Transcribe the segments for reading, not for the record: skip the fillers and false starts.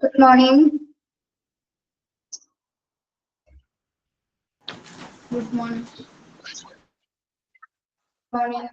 Good morning. Good morning. Morning.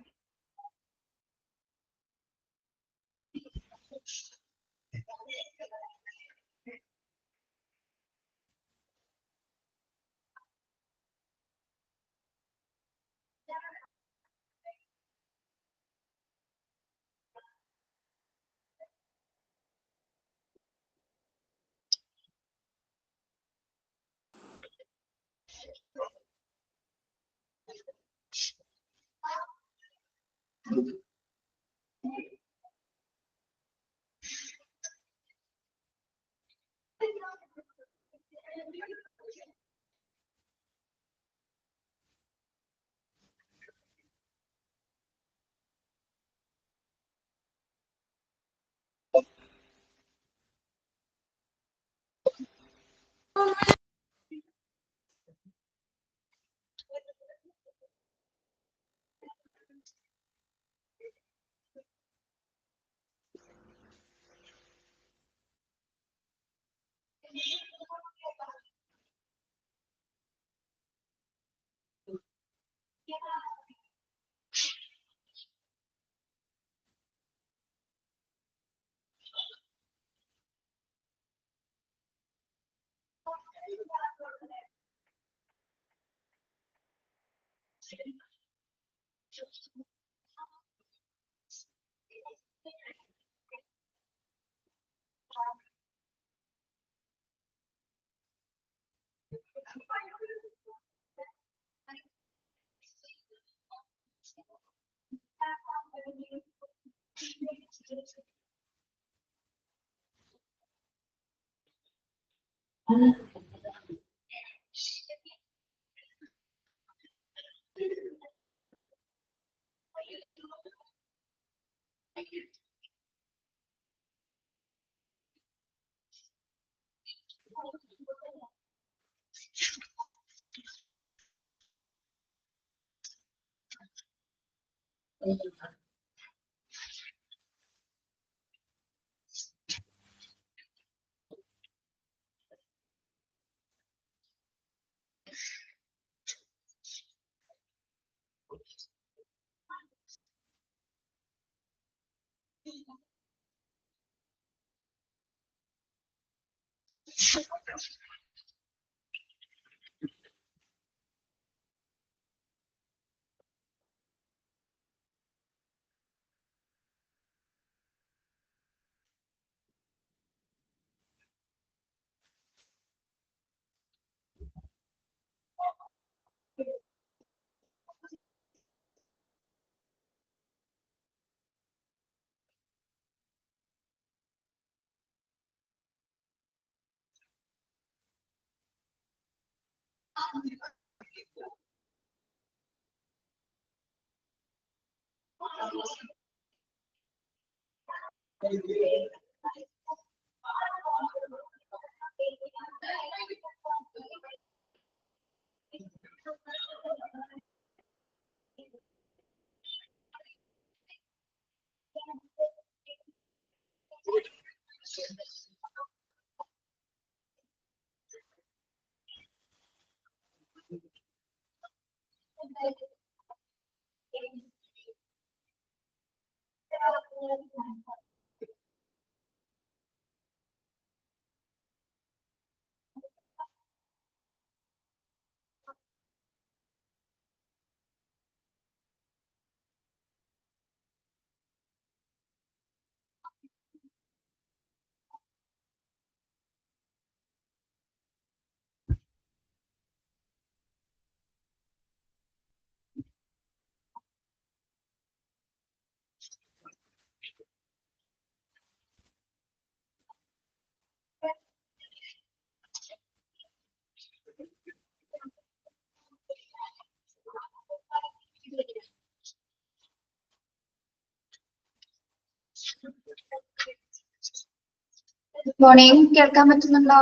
Good morning. കേൾക്കാൻ പറ്റുന്നുണ്ടോ?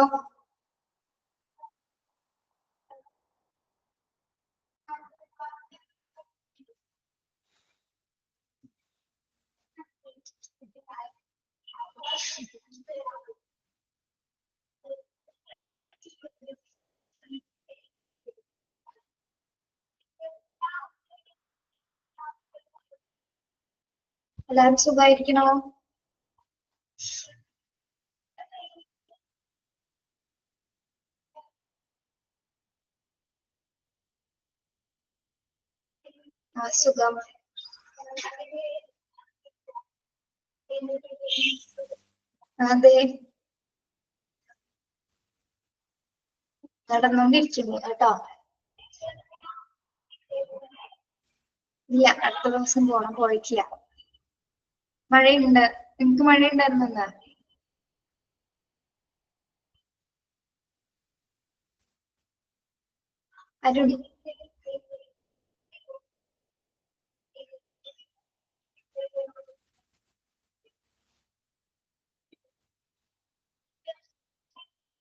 എല്ലാവരും സുഖമായിരിക്കണോ? സുഖം. അതെ, നടന്നുകൊണ്ടിരിക്കുന്നു കേട്ടോ. ഇല്ല, അടുത്ത ദിവസം പോണം, പോയിട്ടില്ല. മഴയുണ്ട്. നിങ്ങക്ക് മഴയുണ്ടായിരുന്നെന്ന്? അരുൺ,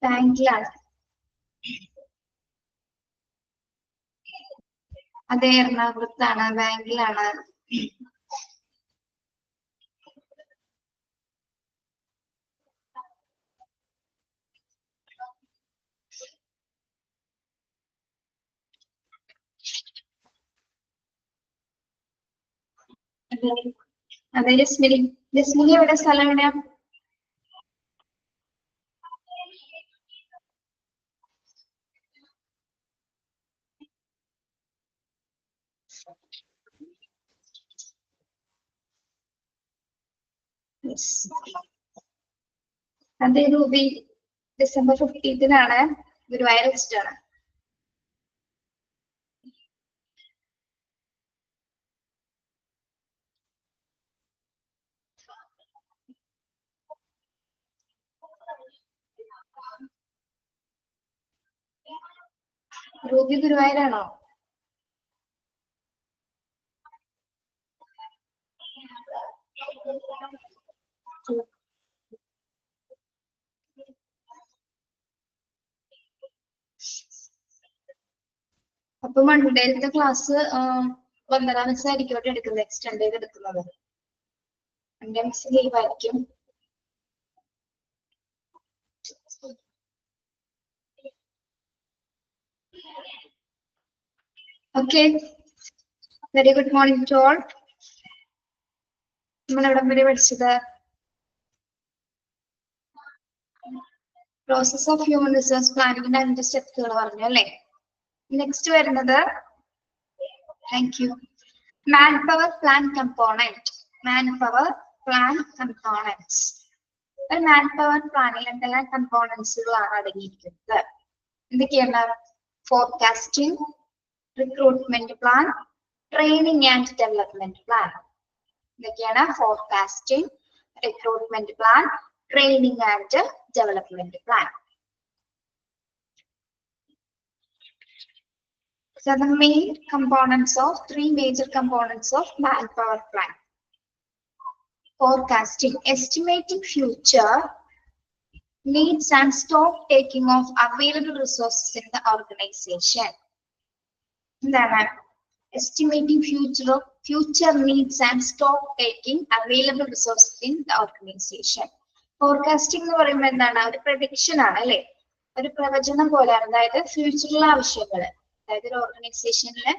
ബാങ്കിലാണ്. അതെ, എറണാകുളത്താണ്, ബാങ്കിലാണ്. അതെ, ജസ്മിനി. ജസ്മിനി എവിടെ, സ്ഥലം എവിടെയാ? അതെ രൂപി, ഡിസംബർ 15-നാണ്, ഗുരുവായൂർ വെച്ചിട്ടാണ്. രൂപി ഗുരുവായൂരാണോ? അപ്പൊ മൺഡേയിലത്തെ ക്ലാസ് വന്ദന മിസ് ആയിരിക്കും അവിടെ എടുക്കുന്നത്, എക്സ്റ്റെൻഡ് ചെയ്ത് എടുക്കുന്നത്. എന്റെ മിസ് ലീവായിരിക്കും. Okay, very good morning to all. നമ്മൾ എവിടെ വരെ പഠിച്ചത്? പ്രോസസ് ഓഫ് ഹ്യൂമൻ റിസോഴ്സ് പ്ലാനിങ്ങിന്റെ 5 സ്റ്റെപ്പുകൾ പറഞ്ഞു അല്ലേ? നെക്സ്റ്റ് വരുന്നത്, thank you, manpower plan component. Manpower plan components. ഒരു മാൻ പവർ പ്ലാനിൽ എന്തെല്ലാം കമ്പോണൻസുകളാണ് അടങ്ങിയിരിക്കുന്നത്? എന്തൊക്കെയാണ്? Forecasting, recruitment plan, training and development plan. ഇതൊക്കെയാണ് forecasting, recruitment plan, training and development plan. So the main components of 3 major components of manpower plan. Forecasting, estimating future needs and stock taking of available resources in the organization. Then estimating future needs and stock taking available resources in the organization. Forecasting എന്ന് പറയുമ്പോൾ എന്താണ്? ഒരു prediction ആണ് അല്ലെ, ഒരു പ്രവചനം പോലെയാണ്. അതായത് ഫ്യൂച്ചറിലെ ആവശ്യങ്ങൾ, അതായത് ഒരു ഓർഗനൈസേഷനിലെ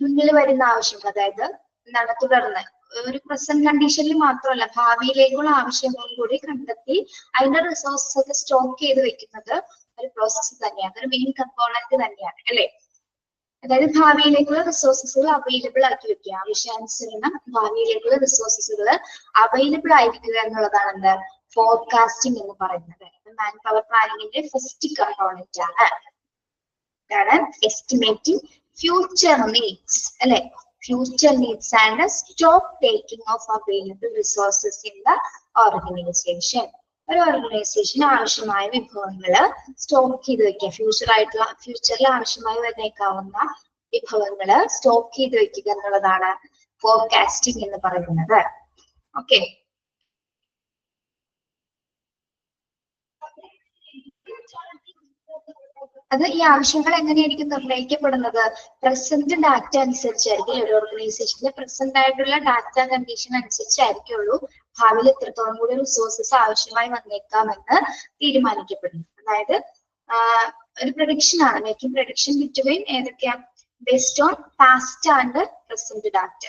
മുന്നിൽ വരുന്ന ആവശ്യങ്ങൾ, അതായത് എന്താണ് തുടർന്ന് ഒരു പ്രസന്റ് കണ്ടീഷനിൽ മാത്രമല്ല ഭാവിയിലേക്കുള്ള ആവശ്യങ്ങളും കൂടി കണ്ടെത്തി അതിന്റെ റിസോഴ്സസ് ഒക്കെ സ്റ്റോക്ക് ചെയ്ത് വെക്കുന്നത് ഒരു പ്രോസസ്സ് തന്നെയാണ്, ഒരു മെയിൻ കമ്പോണന്റ് തന്നെയാണ് അല്ലെ. അതായത് ഭാവിയിലേക്കുള്ള റിസോഴ്സസുകൾ അവൈലബിൾ ആക്കി വെക്കുക, ആവശ്യാനുസരണം ഭാവിയിലേക്കുള്ള റിസോഴ്സസുകൾ അവൈലബിൾ ആയിരിക്കുക എന്നുള്ളതാണ് എന്ത് ഫോർകാസ്റ്റിംഗ് എന്ന് പറയുന്നത്. മാൻ പവർ പ്ലാനിങ്ങിന്റെ ഫസ്റ്റ് കമ്പോണന്റ് ആണ്. ഇതാണ് എസ്റ്റിമേറ്റിംഗ് ഫ്യൂച്ചർ നീഡ്സ് അല്ലെ, future needs and stock taking of available resources in the organisation. ഒരു ഓർഗനൈസേഷന് ആവശ്യമായ വിഭവങ്ങള് സ്റ്റോക്ക് ചെയ്ത് വെക്കുക, ഫ്യൂച്ചറിൽ ആവശ്യമായി വന്നേക്കാവുന്ന വിഭവങ്ങള് സ്റ്റോക്ക് ചെയ്ത് വെക്കുക എന്നുള്ളതാണ് ഫോർകാസ്റ്റിംഗ് എന്ന് പറയുന്നത്. ഓക്കെ, അത് ഈ ആവശ്യങ്ങൾ എങ്ങനെയായിരിക്കും നിർണ്ണയിക്കപ്പെടുന്നത്? പ്രസന്റ് ഡാറ്റ അനുസരിച്ചായിരിക്കും. ഒരു ഓർഗനൈസേഷന്റെ പ്രസന്റ് ആയിട്ടുള്ള ഡാറ്റ കണ്ടീഷൻ അനുസരിച്ചായിരിക്കുള്ളൂ ഭാവിയിൽ എത്രത്തോളം കൂടി റിസോഴ്സസ് ആവശ്യമായി വന്നേക്കാമെന്ന് തീരുമാനിക്കപ്പെടുന്നു. അതായത് ഒരു പ്രഡിക്ഷൻ ആണ്, മേക്കിംഗ് പ്രഡിക്ഷൻ ബിറ്റ്വീൻ ഏതൊക്കെയാ, based on past and present data.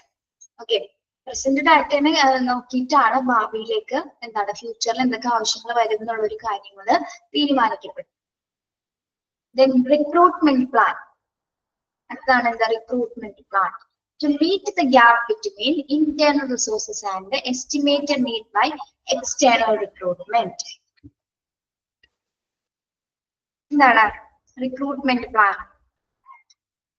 Okay, present ഡാറ്റനെ നോക്കിയിട്ടാണ് ഭാവിയിലേക്ക് എന്താണ് ഫ്യൂച്ചറിൽ എന്തൊക്കെ ആവശ്യങ്ങൾ വരും എന്നുള്ള ഒരു കാര്യങ്ങൾ തീരുമാനിക്കപ്പെടും. Then recruitment plan. അതാണ് എന്താ recruitment plan. To meet the gap between internal resources and the estimated need by external recruitment. എന്താണ് recruitment plan?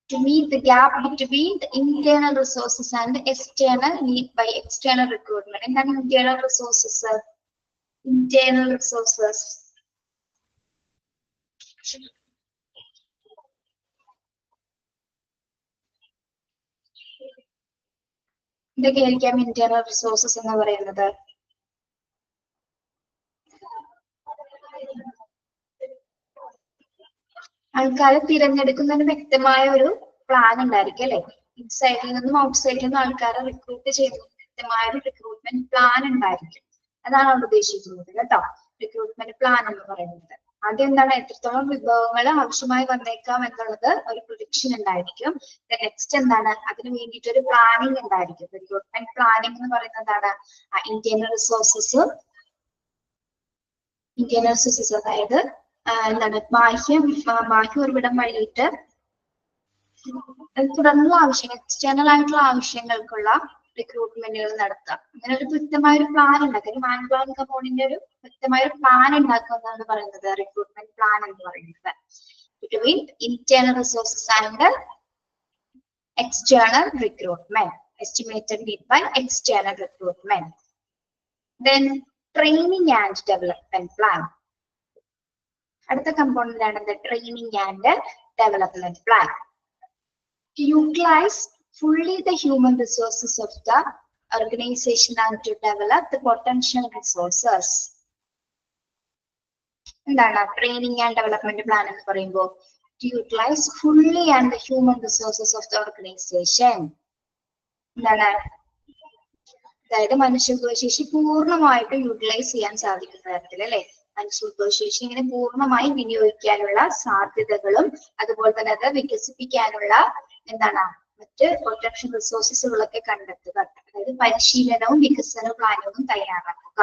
To meet the gap between the internal resources and the external need by external recruitment. എന്താണ് internal resources? Internal resources. എന്തൊക്കെയായിരിക്കാം internal resources എന്ന് പറയുന്നത്? ആൾക്കാരെ തിരഞ്ഞെടുക്കുന്നതിന് വ്യക്തമായ ഒരു plan ഉണ്ടായിരിക്കും അല്ലെ. ഇൻസൈഡിൽ നിന്നും ഔട്ട്സൈഡിൽ നിന്നും ആൾക്കാരെ റിക്രൂട്ട് ചെയ്യുന്ന വ്യക്തമായ ഒരു റിക്രൂട്ട്മെന്റ് പ്ലാൻ ഉണ്ടായിരിക്കും. അതാണ് അവിടെ ഉദ്ദേശിക്കുന്നത് കേട്ടോ, റിക്രൂട്ട്മെന്റ് പ്ലാൻ എന്ന് പറയുന്നത്. ആദ്യം എന്താണ്, എത്രത്തോളം വിഭവങ്ങൾ ആവശ്യമായി വന്നേക്കാം എന്നുള്ളത് ഒരു പ്രൊഡിക്ഷൻ ഉണ്ടായിരിക്കും. നെക്സ്റ്റ് എന്താണ്, അതിന് വേണ്ടിയിട്ട് ഒരു പ്ലാനിങ് ഉണ്ടായിരിക്കും. റിക്രൂട്ട്മെന്റ് പ്ലാനിങ് എന്ന് പറയുന്നതാണ് ഇന്റേണൽ റിസോഴ്സസ് അതായത് എന്താണ് ബാഹ്യ ഉറവിടം വഴിയിട്ട് തുടർന്നുള്ള ആവശ്യങ്ങൾ, എക്സ്റ്റേണൽ ആയിട്ടുള്ള ആവശ്യങ്ങൾക്കുള്ള റിക്രൂട്ട്മെന്റുകൾ നടത്താം. അങ്ങനെ ഒരു വ്യക്തമായ ഒരു പ്ലാൻ ഉണ്ടാക്കുക, മാൻ പ്ലാൻ കമ്പോണിന്റെ ഒരു വ്യക്തമായ ഒരു പ്ലാൻ ഉണ്ടാക്കുക എന്നാണ് പറയുന്നത് റിക്രൂട്ട്മെന്റ് പ്ലാൻ എന്ന് പറയുന്നത്. Between internal resources and external recruitment, estimated need by external recruitment. Then training and development plan. അടുത്ത കമ്പോണന്റ് ആണ് the training and development plan. To utilize fully the human resources of the organization and to develop the potential resources. എന്താണ് training and development plan എന്ന് പറയുമ്പോൾ to utilize fully and the human resources of the organization. എന്താണ്, അതായത് മനുഷ്യവിഭവശേഷി പൂർണ്ണമായിട്ട് utilise ചെയ്യാൻ സാധിക്കുന്ന തരത്തിൽ അല്ലെ, മനുഷ്യവിഭവശേഷി ഇങ്ങനെ പൂർണ്ണമായി വിനിയോഗിക്കാനുള്ള സാധ്യതകളും അതുപോലെ തന്നെ അത് വികസിപ്പിക്കാനുള്ള എന്താണ് മറ്റ് പൊട്ടൻഷ്യൽ റിസോഴ്സസുകളൊക്കെ കണ്ടെത്തുക. അതായത് പരിശീലനവും വികസന പ്ലാനുകളും തയ്യാറാക്കുക.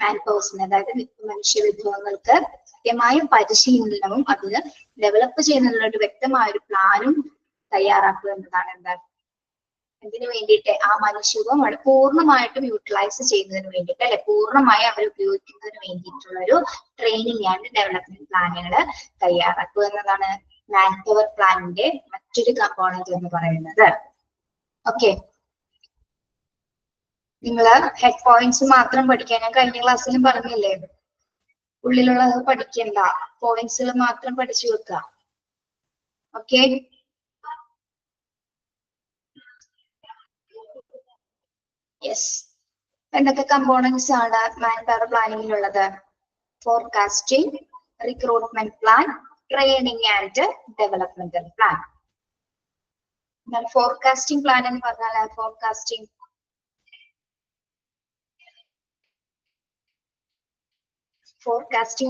മാൻ പേഴ്സൺ അതായത് മനുഷ്യവിഭവങ്ങൾക്ക് കൃത്യമായ പരിശീലനവും അതിന് ഡെവലപ്പ് ചെയ്യുന്നതിനുള്ള ഒരു വ്യക്തമായ ഒരു പ്ലാനും തയ്യാറാക്കുക എന്നതാണ് എന്താ, ഇതിനു വേണ്ടിയിട്ട് ആ മനുഷ്യത്വം പൂർണ്ണമായിട്ടും യൂട്ടിലൈസ് ചെയ്യുന്നതിന് വേണ്ടിയിട്ട് അല്ലെ, പൂർണ്ണമായി അവർ ഉപയോഗിക്കുന്നതിന് വേണ്ടിയിട്ടുള്ള ഒരു ട്രെയിനിങ് ആൻഡ് ഡെവലപ്മെന്റ് പ്ലാനുകൾ തയ്യാറാക്കുക എന്നതാണ് മാൻ പവർ പ്ലാനിന്റെ മറ്റൊരു കമ്പോണന്റ് എന്ന് പറയുന്നത്. ഓക്കെ, നിങ്ങള് ഹെഡ് പോയിന്റ്സ് മാത്രം പഠിക്കാൻ ഞാൻ കഴിഞ്ഞ ക്ലാസ്സിലും പറഞ്ഞില്ലേ, ഉള്ളിലുള്ളത് പഠിക്കണ്ട, പോയിന്റ്സുകൾ മാത്രം പഠിച്ചു വെക്കുക. Okay, yes. എന്തൊക്കെ കമ്പോണൻസ് ആണ് മാൻ പവർ പ്ലാനിങ്ങിലുള്ളത്? Forecasting, recruitment plan, training and developmental plan. Forecasting plan എന്ന് പറഞ്ഞാൽ ഫോർകാസ്റ്റിംഗ്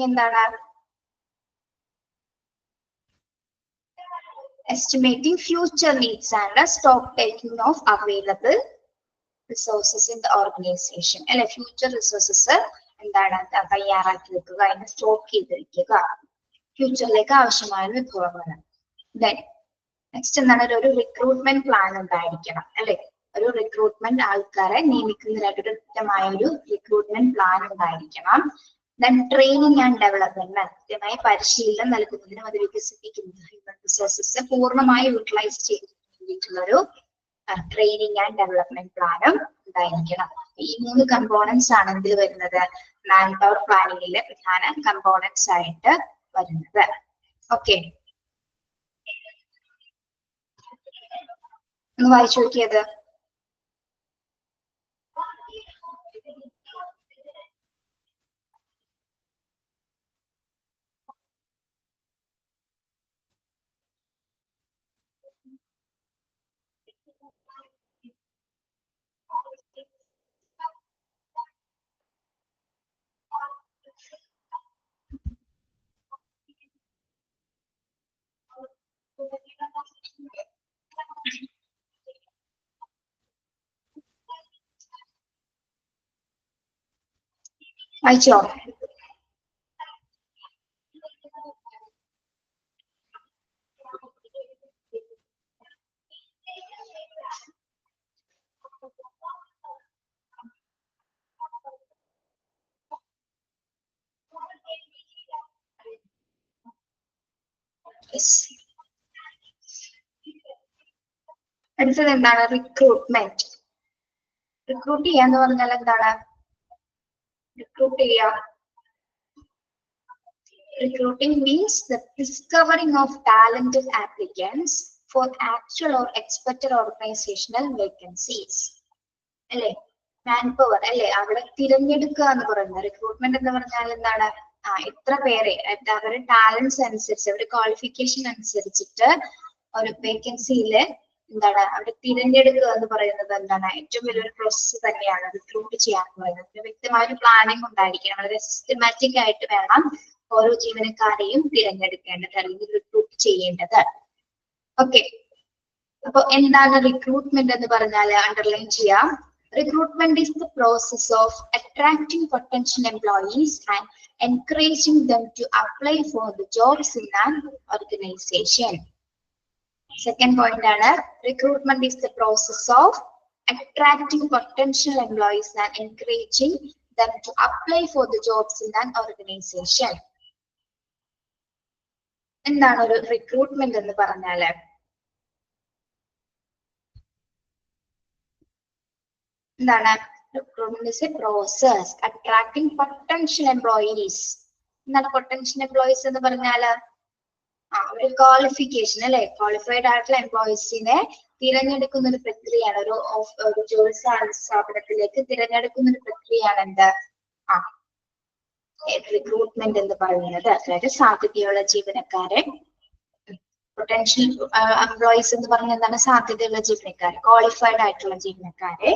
എന്താണ്? Estimating future needs and stock taking of available resources in the organization. അല്ലെ, ഫ്യൂച്ചർ റിസോഴ്സസ് എന്താണ് തയ്യാറാക്കി വെക്കുക, അതിനെ സ്റ്റോക്ക് ചെയ്ത് വെക്കുക, ഫ്യൂച്ചറിലേക്ക് ആവശ്യമായ വിഭവങ്ങൾ. ദെൻ നെക്സ്റ്റ് എന്താണ്, ഒരു റിക്രൂട്ട്മെന്റ് പ്ലാൻ ഉണ്ടായിരിക്കണം അല്ലെ, ഒരു റിക്രൂട്ട്മെന്റ് ആൾക്കാരെ നിയമിക്കുന്നതിനായിട്ട് ഒരു കൃത്യമായ ഒരു റിക്രൂട്ട്മെന്റ് പ്ലാൻ ഉണ്ടായിരിക്കണം. ദെൻ ട്രെയിനിങ് ആൻഡ് ഡെവലപ്മെന്റ്, കൃത്യമായ പരിശീലനം നൽകുന്നതിനും അത് വികസിപ്പിക്കുന്നതിനും ഹ്യൂമൻ റിസോഴ്സസ് പൂർണ്ണമായി യൂട്ടിലൈസ് ചെയ്യുന്നതിന് വേണ്ടിയിട്ടുള്ള ഒരു ട്രെയിനിങ് ആൻഡ് ഡെവലപ്മെന്റ് പ്ലാനും ഉണ്ടായിരിക്കണം. ഈ 3 കമ്പോണൻസ് ആണ് ഇതിൽ വരുന്നത്, മാൻ പവർ പ്ലാനിങ്ങിലെ പ്രധാന കമ്പോണൻസ് ആയിട്ട് വരുന്നത്. ഓക്കെ, ഒന്ന് വായിച്ചു നോക്കിയത്. വായിച്ചോ? അടുത്തത് എന്താണ്? റിക്രൂട്ട്മെന്റ്. റിക്രൂട്ട് ചെയ്യാന്ന് പറഞ്ഞാൽ എന്താണ്? റിക്രൂട്ട് ചെയ്യുക. Recruiting means the discovering of talented applicants for actual or expected organizational vacancies. അല്ലെ? മാൻ പവർ അല്ലെ? അവിടെ തിരഞ്ഞെടുക്കുക എന്ന് പറയുന്നത്. റിക്രൂട്ട്മെന്റ് എന്ന് പറഞ്ഞാൽ എന്താണ്? എത്ര പേരെ അവരുടെ ടാലൻസ് അനുസരിച്ച് അവരുടെ ക്വാളിഫിക്കേഷൻ അനുസരിച്ചിട്ട് ഒരു വേക്കൻസിയില് എന്താണ് അവിടെ തിരഞ്ഞെടുക്കുക എന്ന് പറയുന്നത് എന്താണ്? ഏറ്റവും വലിയൊരു പ്രോസസ് തന്നെയാണ് റിക്രൂട്ട് ചെയ്യാൻ പറയുന്നത്. വ്യക്തമായ ഒരു പ്ലാനിങ് ഉണ്ടായിരിക്കണം. വളരെ സിസ്റ്റമാറ്റിക് ആയിട്ട് വേണം ഓരോ ജീവനക്കാരെയും തിരഞ്ഞെടുക്കേണ്ടത് അല്ലെങ്കിൽ റിക്രൂട്ട് ചെയ്യേണ്ടത്. ഓക്കെ, അപ്പൊ എന്താണ് റിക്രൂട്ട്മെന്റ് എന്ന് പറഞ്ഞാൽ അണ്ടർലൈൻ ചെയ്യാം. Recruitment is the process of attracting potential employees and encouraging them to apply for the jobs in an organization. Second point ആണ് recruitment is the process of attracting potential employees and encouraging them to apply for the jobs in an organization. എന്താണ് ഒരു recruitment എന്ന് പറഞ്ഞാല്? എന്താണ്? Recruitment is a process attracting potential employees. എന്താണ് potential employees എന്ന് പറഞ്ഞാല്? ഒരു ക്വാളിഫിക്കേഷൻ അല്ലെ? ക്വാളിഫൈഡ് ആയിട്ടുള്ള എംപ്ലോയീസിനെ തിരഞ്ഞെടുക്കുന്ന ഒരു പ്രക്രിയയാണ്. ഒരു ജോലി സ്ഥാപനത്തിലേക്ക് തിരഞ്ഞെടുക്കുന്ന ഒരു പ്രക്രിയയാണ് എന്ത്? റിക്രൂട്ട്മെന്റ് എന്ന് പറയുന്നത്. അതായത് സാധ്യതയുള്ള ജീവനക്കാരെ, പൊട്ടൻഷ്യൽ എംപ്ലോയീസ് എന്ന് പറഞ്ഞാൽ എന്താണ്? സാധ്യതയുള്ള ജീവനക്കാരെ, ക്വാളിഫൈഡ് ആയിട്ടുള്ള ജീവനക്കാരെ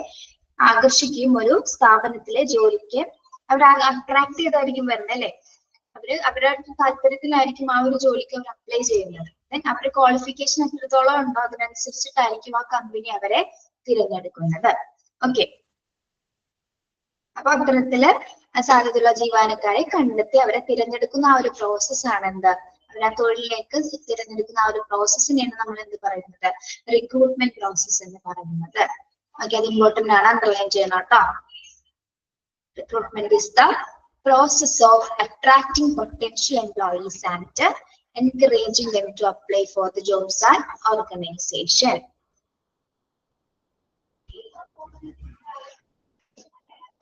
ആകർഷിക്കുകയും ഒരു സ്ഥാപനത്തിലെ ജോലിക്ക് അവരെ അട്രാക്ട് ചെയ്തായിരിക്കും വരുന്നത് അല്ലെ? അവരുടെ താല്പര്യത്തിലായിരിക്കും ആ ഒരു ജോലിക്ക് അവർ അപ്ലൈ ചെയ്യുന്നത്. അവരുടെ ക്വാളിഫിക്കേഷൻ എത്രത്തോളം ഉണ്ടോ അതിനനുസരിച്ചിട്ടായിരിക്കും ആ കമ്പനി അവരെ തിരഞ്ഞെടുക്കുന്നത്. ഓക്കെ, അപ്പൊ അത്തരത്തില് സാധ്യതയുള്ള ജീവനക്കാരെ കണ്ടെത്തി അവരെ തിരഞ്ഞെടുക്കുന്ന ആ ഒരു പ്രോസസ് ആണ് എന്ത്? അവരെ തൊഴിലിലേക്ക് തിരഞ്ഞെടുക്കുന്ന ആ ഒരു പ്രോസസ്സിനെയാണ് നമ്മൾ എന്ത് പറയുന്നത്? റിക്രൂട്ട്മെന്റ് പ്രോസസ് എന്ന് പറയുന്നത്. ഓക്കെ, അത് ഇമ്പോർട്ടന്റ് ആണ്, അണ്ടർലൈൻ ചെയ്യണം കേട്ടോ. Recruitment is the process of attracting potential employees and encouraging them to apply for the jobs at organization.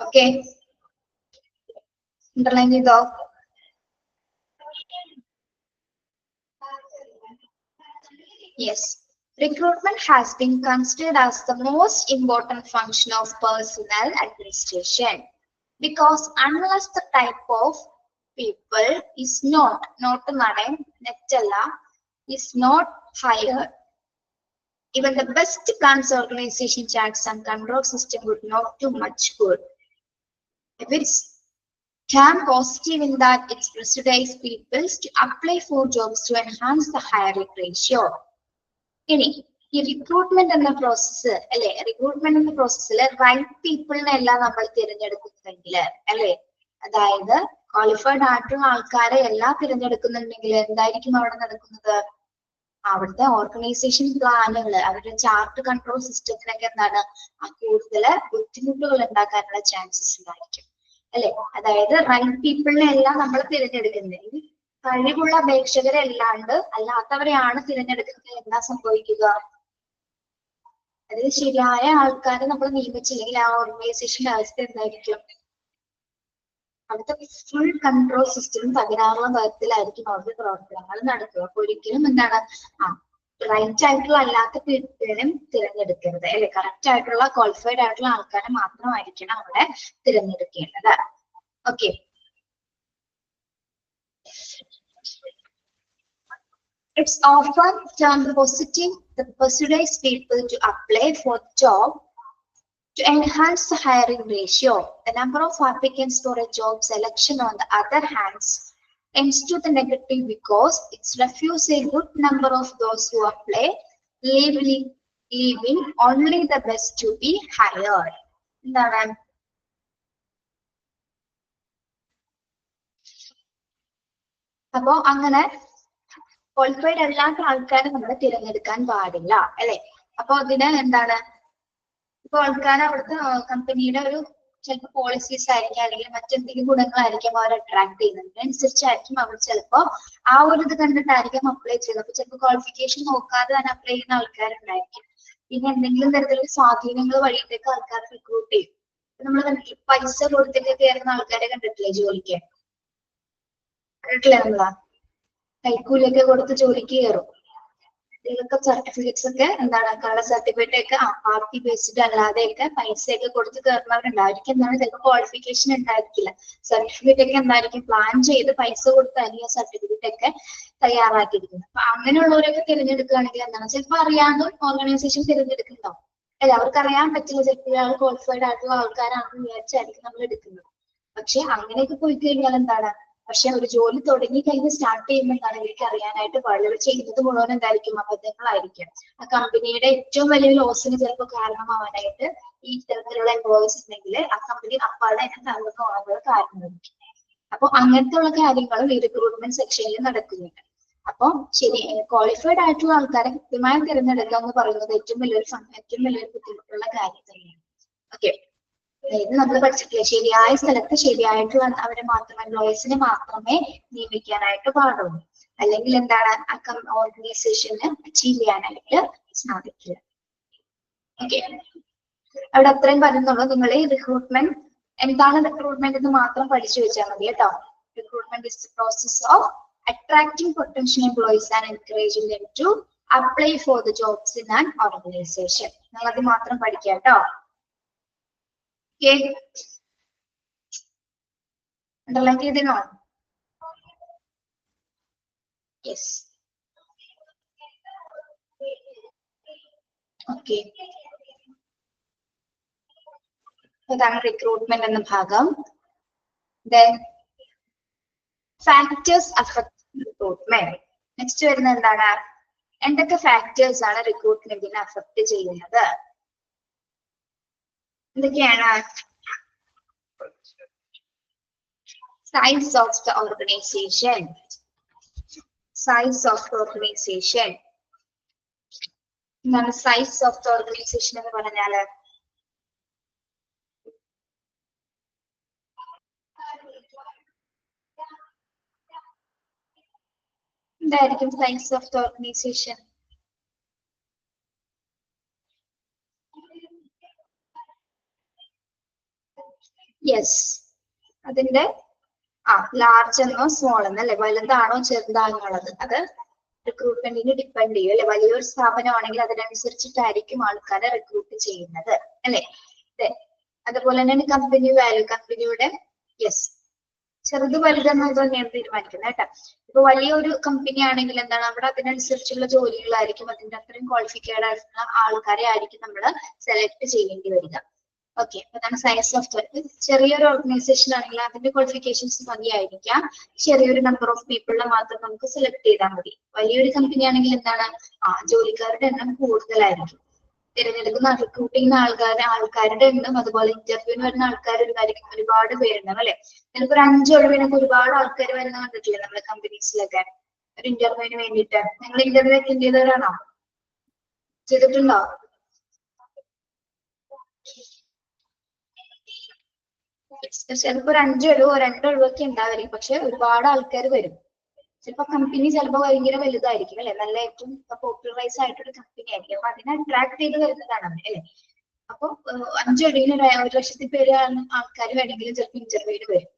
Okay, underline it off. Yes, recruitment has been considered as the most important function of personnel administration. Because unless the type of people is not hired, even the best plans, organization charts and control system would not do much good. If it's positive in that it's pressurized people to apply for jobs to enhance the hiring ratio. ഇനി ഈ recruitment എന്ന process അല്ലെ? Recruitment എന്ന പ്രോസസ്സിൽ right പീപ്പിളിനെ എല്ലാം നമ്മൾ തിരഞ്ഞെടുക്കുന്നുണ്ടെങ്കിൽ അല്ലെ, അതായത് ക്വാളിഫൈഡ് ആയിട്ടുള്ള ആൾക്കാരെ എല്ലാം തിരഞ്ഞെടുക്കുന്നുണ്ടെങ്കിൽ എന്തായിരിക്കും അവിടെ നടക്കുന്നത്? അവിടുത്തെ ഓർഗനൈസേഷൻ പ്ലാനുകൾ, അവരുടെ ചാർട്ട് കൺട്രോൾ സിസ്റ്റത്തിനൊക്കെ എന്താണ് കൂടുതൽ ബുദ്ധിമുട്ടുകൾ ഉണ്ടാക്കാനുള്ള ചാൻസസ് ഉണ്ടായിരിക്കും അല്ലെ? അതായത് റൈറ്റ് പീപ്പിളിനെ എല്ലാം നമ്മൾ തിരഞ്ഞെടുക്കുന്നത്. കഴിവുള്ള അപേക്ഷകരെ അല്ലാത്തവരെയാണ് തിരഞ്ഞെടുക്കുന്നത്. എന്താ സംഭവിക്കുക? അതിൽ ശരിയായ ആൾക്കാരെ നമ്മൾ നിയമിച്ചില്ലെങ്കിൽ ആ ഓർഗനൈസേഷന്റെ അവസ്ഥ എന്തായിരിക്കും? അവിടുത്തെ ഫുൾ കൺട്രോൾ സിസ്റ്റം തകരാറുള്ള തരത്തിലായിരിക്കും അവരുടെ പ്രവർത്തനങ്ങൾ നടക്കുക. അപ്പൊ ഒരിക്കലും എന്താണ് റൈറ്റ് ആയിട്ടുള്ള അല്ലാത്ത പീപ്പിളിനും തിരഞ്ഞെടുക്കരുത് അല്ലെ? കറക്റ്റ് ആയിട്ടുള്ള ക്വാളിഫൈഡ് ആയിട്ടുള്ള ആൾക്കാരെ മാത്രമായിരിക്കണം അവിടെ തിരഞ്ഞെടുക്കേണ്ടത്. Okay, it's often termed positive the persuades people to apply for the job to enhance the hiring ratio. The number of applicants for a job selection, on the other hand, tends to the negative because it refuses a good number of those who apply, leaving only the best to be hired. എന്താണ്? അപ്പൊ അങ്ങനെ qualified അല്ലാത്ത ആൾക്കാരെ നമ്മൾ തിരഞ്ഞെടുക്കാൻ പാടില്ല അല്ലെ. അപ്പൊ അതിന് എന്താണ്, ഇപ്പൊ ആൾക്കാർ അവിടുത്തെ കമ്പനിയുടെ ഒരു ചിലപ്പോൾ പോളിസീസ് ആയിരിക്കും അല്ലെങ്കിൽ മറ്റെന്തെങ്കിലും ഗുണങ്ങളായിരിക്കും അവർ അട്രാക്ട് ചെയ്യുന്നത്. അതിനനുസരിച്ചായിരിക്കും അവർ ചിലപ്പോൾ ആ ഒരു ഇത് കണ്ടിട്ടായിരിക്കും അപ്ലൈ ചെയ്യുന്നത്. അപ്പൊ ചിലപ്പോൾ ക്വാളിഫിക്കേഷൻ നോക്കാതെ തന്നെ അപ്ലൈ ചെയ്യുന്ന ആൾക്കാരുണ്ടായിരിക്കും. പിന്നെ എന്തെങ്കിലും തരത്തിലുള്ള സ്വാധീനങ്ങൾ വഴിയിട്ടേക്ക് ആൾക്കാർ റിക്രൂട്ട് ചെയ്യും. നമ്മൾ കണ്ടിട്ടില്ല, പൈസ കൊടുത്തിട്ട് കയറുന്ന ആൾക്കാരെ കണ്ടിട്ടില്ലേ ജോലിക്ക്, കണ്ടിട്ടില്ലേ നമ്മളാ കൈക്കൂലിയൊക്കെ കൊടുത്ത് ജോലിക്ക് കയറും. ഇതിലൊക്കെ സർട്ടിഫിക്കറ്റ്സ് ഒക്കെ എന്താണ്, കളർ സർട്ടിഫിക്കറ്റ് ഒക്കെ പാർട്ടി ബേസ്ഡ് അല്ലാതെയൊക്കെ പൈസയൊക്കെ കൊടുത്ത് കയറുന്നവരുണ്ട്. അവർക്ക് എന്താണ് ചിലപ്പോൾ ക്വാളിഫിക്കേഷൻ ഉണ്ടായിരിക്കില്ല. സർട്ടിഫിക്കറ്റ് ഒക്കെ എന്തായിരിക്കും പ്ലാൻ ചെയ്ത് പൈസ കൊടുത്തായിരിക്കും സർട്ടിഫിക്കറ്റ് ഒക്കെ തയ്യാറാക്കിയിരിക്കുന്നത്. അപ്പൊ അങ്ങനെയുള്ളവരൊക്കെ തിരഞ്ഞെടുക്കുകയാണെങ്കിൽ എന്താണ്, ചിലപ്പോൾ അറിയാതെ ഓർഗനൈസേഷൻ തിരഞ്ഞെടുക്കുന്നുണ്ടാവും അല്ലെ. അവർക്ക് അറിയാൻ പറ്റില്ല ചിലപ്പോൾ ഇയാൾ ക്വാളിഫൈഡ് ആയിട്ടുള്ള ആൾക്കാരാണെന്ന് വിചാരിച്ചായിരിക്കും നമ്മൾ എടുക്കുന്നത്. പക്ഷെ അങ്ങനെയൊക്കെ പോയി കഴിഞ്ഞാൽ എന്താണ്, പക്ഷെ ഒരു ജോലി തുടങ്ങി കഴിഞ്ഞ് സ്റ്റാർട്ട് ചെയ്യുമ്പോൾ എന്താണ് ഇവർക്ക് അറിയാനായിട്ട് വളരെ ചെയ്യുന്നത് മുഴുവൻ എന്തായിരിക്കും, അബദ്ധങ്ങളായിരിക്കും. ആ കമ്പനിയുടെ ഏറ്റവും വലിയ ലോസിന് ചിലപ്പോൾ കാരണമാവാനായിട്ട് ഈ ഇത്തരത്തിലുള്ള എംപ്ലോയീസ് ഉണ്ടെങ്കിൽ ആ കമ്പനി അപ്പാടെ തന്നെ തകർന്നു പോകാനുള്ള കാരണമായിരിക്കും. അപ്പൊ അങ്ങനത്തെ ഉള്ള കാര്യങ്ങളും ഈ റിക്രൂട്ട്മെന്റ് സെക്ഷനിൽ നടക്കുന്നുണ്ട്. അപ്പൊ ശരി, ക്വാളിഫൈഡ് ആയിട്ടുള്ള ആൾക്കാരെ കൃത്യമായി തിരഞ്ഞെടുക്കുക എന്ന് പറയുന്നത് ഏറ്റവും വലിയൊരു ബുദ്ധിമുട്ടുള്ള കാര്യം തന്നെയാണ്. ഓക്കെ, ഇത് നമ്മൾ പഠിച്ചിട്ടില്ല, ശരിയായ സ്ഥലത്ത് ശരിയായിട്ടുള്ള അവരെ മാത്രം എംപ്ലോയീസിനെ മാത്രമേ നിയമിക്കാനായിട്ട് പാടുള്ളൂ. അല്ലെങ്കിൽ എന്താണ്, ഓർഗനൈസേഷന് അച്ചീവ് ചെയ്യാനായിട്ട് സാധിക്കില്ല. ഓക്കെ, അവിടെ അത്രയും പറയുന്നുള്ളൂ. നിങ്ങൾ ഈ റിക്രൂട്ട്മെന്റ് എന്താണ് റിക്രൂട്ട്മെന്റ് എന്ന് മാത്രം പഠിച്ചു വെച്ചാൽ മതി കേട്ടോ. Recruitment is the process of attracting potential employees and encouraging them to apply for the jobs in an organization. നിങ്ങൾ അത് മാത്രം പഠിക്കുക കേട്ടോ. Okay. Underline ചെയ്തിരുന്നോ? Yes. Okay. അതാണ് റിക്രൂട്ട്മെന്റ് എന്ന ഭാഗം. Then factors affect recruitment. Next വരുന്നത് എന്താണ്, എന്തൊക്കെ ഫാക്ടേഴ്സ് ആണ് റിക്രൂട്ട്മെന്റിനെ അഫക്ട് ചെയ്യുന്നത്, എന്തൊക്കെയാണ്? Size of the organization. Size of the organization. എന്താണ് സൈസ് ഓഫ് ദ ഓർഗനൈസേഷൻ എന്ന് പറഞ്ഞാല്? എന്തായിരിക്കും size of the organisation? Yes, അതിന്റെ ലാർജ് എന്നോ സ്മോൾ എന്നല്ലേ, വലുതാണോ ചെറുതാണോ ഉള്ളത് അത് റിക്രൂട്ട്മെന്റിന് ഡിപ്പെൻഡ് ചെയ്യും അല്ലെ. വലിയൊരു സ്ഥാപനമാണെങ്കിൽ അതിനനുസരിച്ചിട്ടായിരിക്കും ആൾക്കാരെ റിക്രൂട്ട് ചെയ്യുന്നത് അല്ലെ. അതുപോലെ തന്നെയാണ് കമ്പനി വാല്യൂ, കമ്പനിയുടെ യെസ് ചെറുത് വലുതെന്നത് തന്നെയാണ് തീരുമാനിക്കുന്നത് കേട്ടോ. ഇപ്പൊ വലിയൊരു കമ്പനി ആണെങ്കിൽ എന്താണ്, അവിടെ അതിനനുസരിച്ചുള്ള ജോലികളായിരിക്കും, അതിന്റെ അത്രയും ക്വാളിഫിക്കേഡ് ആയിട്ടുള്ള ആൾക്കാരെ ആയിരിക്കും നമ്മൾ സെലക്ട് ചെയ്യേണ്ടി വരിക. ഓക്കെ, അതാണ് സൈസ് ഓഫ് ദ. ചെറിയൊരു ഓർഗനൈസേഷൻ ആണെങ്കിൽ അതിന്റെ ക്വാളിഫിക്കേഷൻസ് മതിയായിരിക്കാം, ചെറിയൊരു നമ്പർ ഓഫ് പീപ്പിളിനെ മാത്രം നമുക്ക് സെലക്ട് ചെയ്താൽ മതി. വലിയൊരു കമ്പനി ആണെങ്കിൽ എന്താണ്, ജോലിക്കാരുടെ എണ്ണം കൂടുതലായിരിക്കും, തിരഞ്ഞെടുക്കുന്ന റിക്രൂട്ട് ചെയ്യുന്ന ആൾക്കാരുടെ എണ്ണം, അതുപോലെ ഇന്റർവ്യൂവിന് വരുന്ന ആൾക്കാർ ഒരുപാട് പേരുണ്ടാവും അല്ലെ. ചിലപ്പോൾ ഒരു 5 ഒഴിവിനൊക്കെ ഒരുപാട് ആൾക്കാർ വരുന്ന കണ്ടിട്ടില്ലേ നമ്മുടെ കമ്പനീസിലൊക്കെ ഒരു ഇന്റർവ്യൂവിന് വേണ്ടിയിട്ട്. നിങ്ങൾ ഇന്റർവ്യൂ അറ്റൻഡ് ചെയ്തവരാണോ, ചെയ്തിട്ടുണ്ടോ? ചിലപ്പോ ഒരു 5 ഒഴിവോ 2 ഒഴിവൊക്കെ ഉണ്ടാവായിരിക്കും, പക്ഷെ ഒരുപാട് ആൾക്കാർ വരും. ചിലപ്പോ കമ്പനി ചിലപ്പോ ഭയങ്കര വലുതായിരിക്കും അല്ലെ, നല്ല ഏറ്റവും പോപ്പുലറൈസ് ആയിട്ടൊരു കമ്പനി ആയിരിക്കും. അപ്പൊ അതിനെ അട്രാക്ട് ചെയ്ത് വരുന്നതാണ് അവർ അല്ലെ. അപ്പൊ 5 ഒഴിവിന് 1,00,000 പേര് ആൾക്കാർ വേണമെങ്കിലും ചിലപ്പോൾ ഇന്റർവ്യൂവിന് വരും.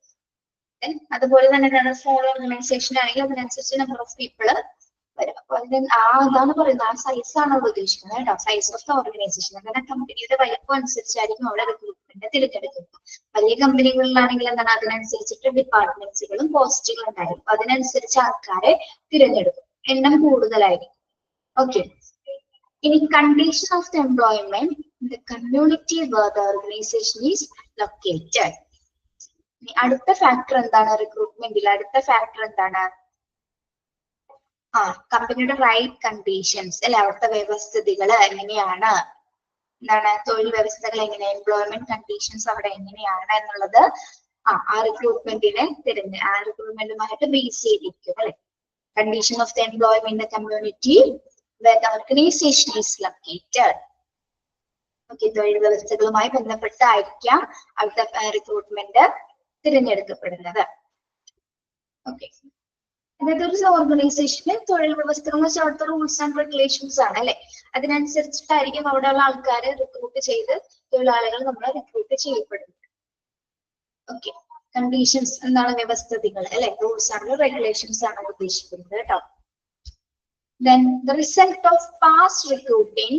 അതുപോലെ തന്നെ സ്മോൾ ഓർഗനൈസേഷൻ ആണെങ്കിൽ അതിനനുസരിച്ച് നമ്പർ ഓഫ് പീപ്പിള് വരും. അപ്പൊ അതിന് അതാണ് പറയുന്നത്, ആ സൈസ് ആണ് അവിടെ ഉദ്ദേശിക്കുന്നത് കേട്ടോ, സൈസ് ഓഫ് ദ ഓർഗനൈസേഷൻ. അങ്ങനെ കമ്പനിയുടെ വലിപ്പം അനുസരിച്ചായിരിക്കും അവിടെ റിക്രൂട്ട്മെന്റ് തിരഞ്ഞെടുക്കുന്നത്. വലിയ കമ്പനികളിലാണെങ്കിൽ എന്താണ്, അതിനനുസരിച്ചിട്ട് ഡിപ്പാർട്ട്മെന്റ്സുകളും പോസ്റ്റുകളും ഉണ്ടായിരിക്കും. അപ്പൊ അതിനനുസരിച്ച് ആൾക്കാരെ തിരഞ്ഞെടുക്കും, എണ്ണം കൂടുതലായിരിക്കും. ഓക്കെ, ഇനി condition of the employment in the community where the organisation is located. അടുത്ത ഫാക്ടർ എന്താണ് റിക്രൂട്ട്മെന്റിൽ? അടുത്ത ഫാക്ടർ എന്താണ്? കമ്പനിയുടെ റൈറ്റ് കണ്ടീഷൻസ് അല്ലെ, അവിടുത്തെ വ്യവസ്ഥിതികൾ എങ്ങനെയാണ്, എന്താണ് തൊഴിൽ വ്യവസ്ഥകൾ എങ്ങനെ, എംപ്ലോയ്മെന്റ് കണ്ടീഷൻസ് അവിടെ എങ്ങനെയാണ് എന്നുള്ളത് ആ റിക്രൂട്ട്മെന്റിനെ റിക്രൂട്ട്മെന്റുമായിട്ട് ബേസ് ചെയ്തിരിക്കും അല്ലെ. Condition of the employment in the community where the organization is located. Okay, തൊഴിൽ വ്യവസ്ഥകളുമായി ബന്ധപ്പെട്ടായിരിക്കാം അവിടുത്തെ റിക്രൂട്ട്മെന്റ് തിരഞ്ഞെടുക്കപ്പെടുന്നത്. ഓക്കെ, അതായത് ഒരു ഓർഗനൈസേഷന് തൊഴിൽ വ്യവസ്ഥകൾ അവിടുത്തെ റൂൾസ് ആൻഡ് റെഗുലേഷൻസ് ആണ് അല്ലെ. അതിനനുസരിച്ചിട്ടായിരിക്കും അവിടെയുള്ള ആൾക്കാരെ റിക്രൂട്ട് ചെയ്ത് തൊഴിലാളികൾ നമ്മളെ റിക്രൂട്ട് ചെയ്യപ്പെടുന്നത്. ഓക്കെ, കണ്ടീഷൻസ് എന്താണ്? വ്യവസ്ഥിതികൾ അല്ലെ, റൂൾസ് ആൻഡ് റെഗുലേഷൻസ് ആണ് ഉദ്ദേശിക്കുന്നത് കേട്ടോ. Then the result of past recruiting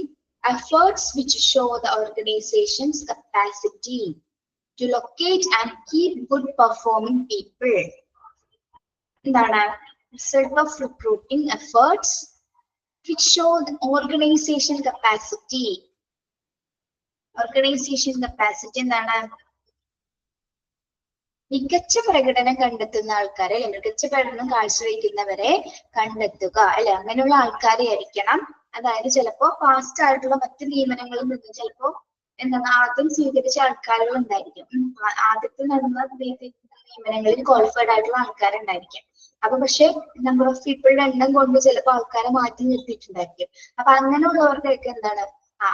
efforts which show the organization's capacity to locate and keep good performing people. എന്താണ്? Result of recruiting efforts which show the organization capacity. Organization capacity എന്താണ്? മികച്ച പ്രകടനം കണ്ടെത്തുന്ന ആൾക്കാരെ അല്ലെ, മികച്ച പ്രകടനം കാഴ്ചവെക്കുന്നവരെ കണ്ടെത്തുക അല്ലെ, അങ്ങനെയുള്ള ആൾക്കാരെ ആയിരിക്കണം. അതായത് ചിലപ്പോ പാസ്റ്റ് ആയിട്ടുള്ള മറ്റു നിയമനങ്ങളിൽ നിന്നും ചിലപ്പോ എന്താണ് ആദ്യം സ്വീകരിച്ച ആൾക്കാരുകൾ ഉണ്ടായിരിക്കും. ആദ്യത്തെ നടന്ന നിയമനങ്ങളിൽ ക്വാളിഫൈഡ് ആയിട്ടുള്ള ആൾക്കാരുണ്ടായിരിക്കും. അപ്പൊ പക്ഷെ നമ്പർ ഓഫ് പീപ്പിളുടെ എണ്ണം കൊണ്ട് ചിലപ്പോൾ ആൾക്കാരെ മാറ്റി നിർത്തിയിട്ടുണ്ടായിരിക്കും. അപ്പൊ അങ്ങനെയുള്ളവർക്കൊക്കെ എന്താണ്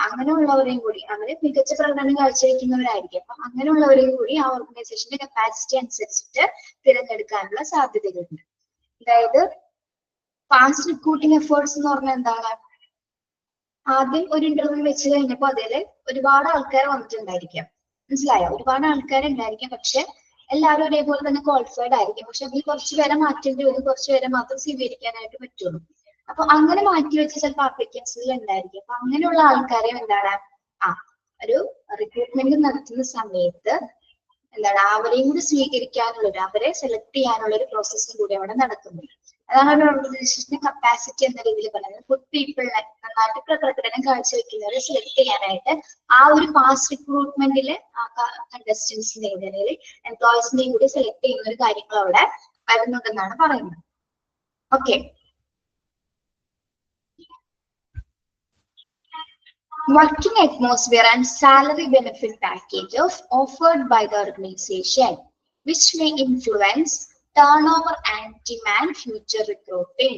അങ്ങനെയുള്ളവരെയും കൂടി അവര് മികച്ച പ്രകടനം കാഴ്ചവെക്കുന്നവരായിരിക്കും. അപ്പൊ അങ്ങനെയുള്ളവരെയും കൂടി ആ ഓർഗനൈസേഷന്റെ കപ്പാസിറ്റി അനുസരിച്ചിട്ട് തിരഞ്ഞെടുക്കാനുള്ള സാധ്യതകളുണ്ട്. അതായത് പാസ്റ്റ് റിക്രൂട്ടിംഗ് എഫേർട്സ് എന്ന് പറഞ്ഞാൽ എന്താണ്? ആദ്യം ഒരു ഇന്റർവ്യൂ വെച്ച് കഴിഞ്ഞപ്പോ അതില് ഒരുപാട് ആൾക്കാർ വന്നിട്ടുണ്ടായിരിക്കാം. മനസ്സിലായോ? ഒരുപാട് ആൾക്കാരുണ്ടായിരിക്കാം, പക്ഷെ എല്ലാവരും ഒരേപോലെ തന്നെ ക്വാളിഫൈഡ് ആയിരിക്കും. പക്ഷെ അതിൽ കുറച്ച് പേരെ മാറ്റേണ്ടി വരും, കുറച്ച് പേരെ മാത്രം സ്വീകരിക്കാനായിട്ട് പറ്റുള്ളൂ. അപ്പൊ അങ്ങനെ മാറ്റി വെച്ച് ചിലപ്പോൾ ആപ്ലിക്കൻസുകൾ ഉണ്ടായിരിക്കും. അപ്പൊ അങ്ങനെയുള്ള ആൾക്കാരെ എന്താണ് ഒരു റിക്രൂട്ട്മെന്റ് നടത്തുന്ന സമയത്ത് എന്താണ് അവരെയും കൂടി സ്വീകരിക്കാനുള്ളൊരു, അവരെ സെലക്ട് ചെയ്യാനുള്ള ഒരു പ്രോസസ്സും കൂടി അവിടെ നടക്കുന്നുണ്ട്. അതാണ് ഒരു ഓർഗനൈസേഷന്റെ കപ്പാസിറ്റി എന്ന രീതിയിൽ പറയുന്നത്. ഗുഡ് പീപ്പിളിനെ, നന്നായിട്ട് പ്രകടനം കാഴ്ചവെക്കുന്നവരെ സെലക്ട് ചെയ്യാനായിട്ട് ആ ഒരു പാസ്റ്റ് റിക്രൂട്ട്മെന്റില് കണ്ടസ്റ്റൻസിന്റെയും അല്ലെങ്കിൽ എംപ്ലോയീസിന്റെയും കൂടി സെലക്ട് ചെയ്യുന്ന ഒരു കാര്യങ്ങൾ അവിടെ വരുന്നുണ്ടെന്നാണ് പറയുന്നത്. Okay, working atmosphere and salary benefit packages offered by the organization, which may influence turnover and demand future recruiting.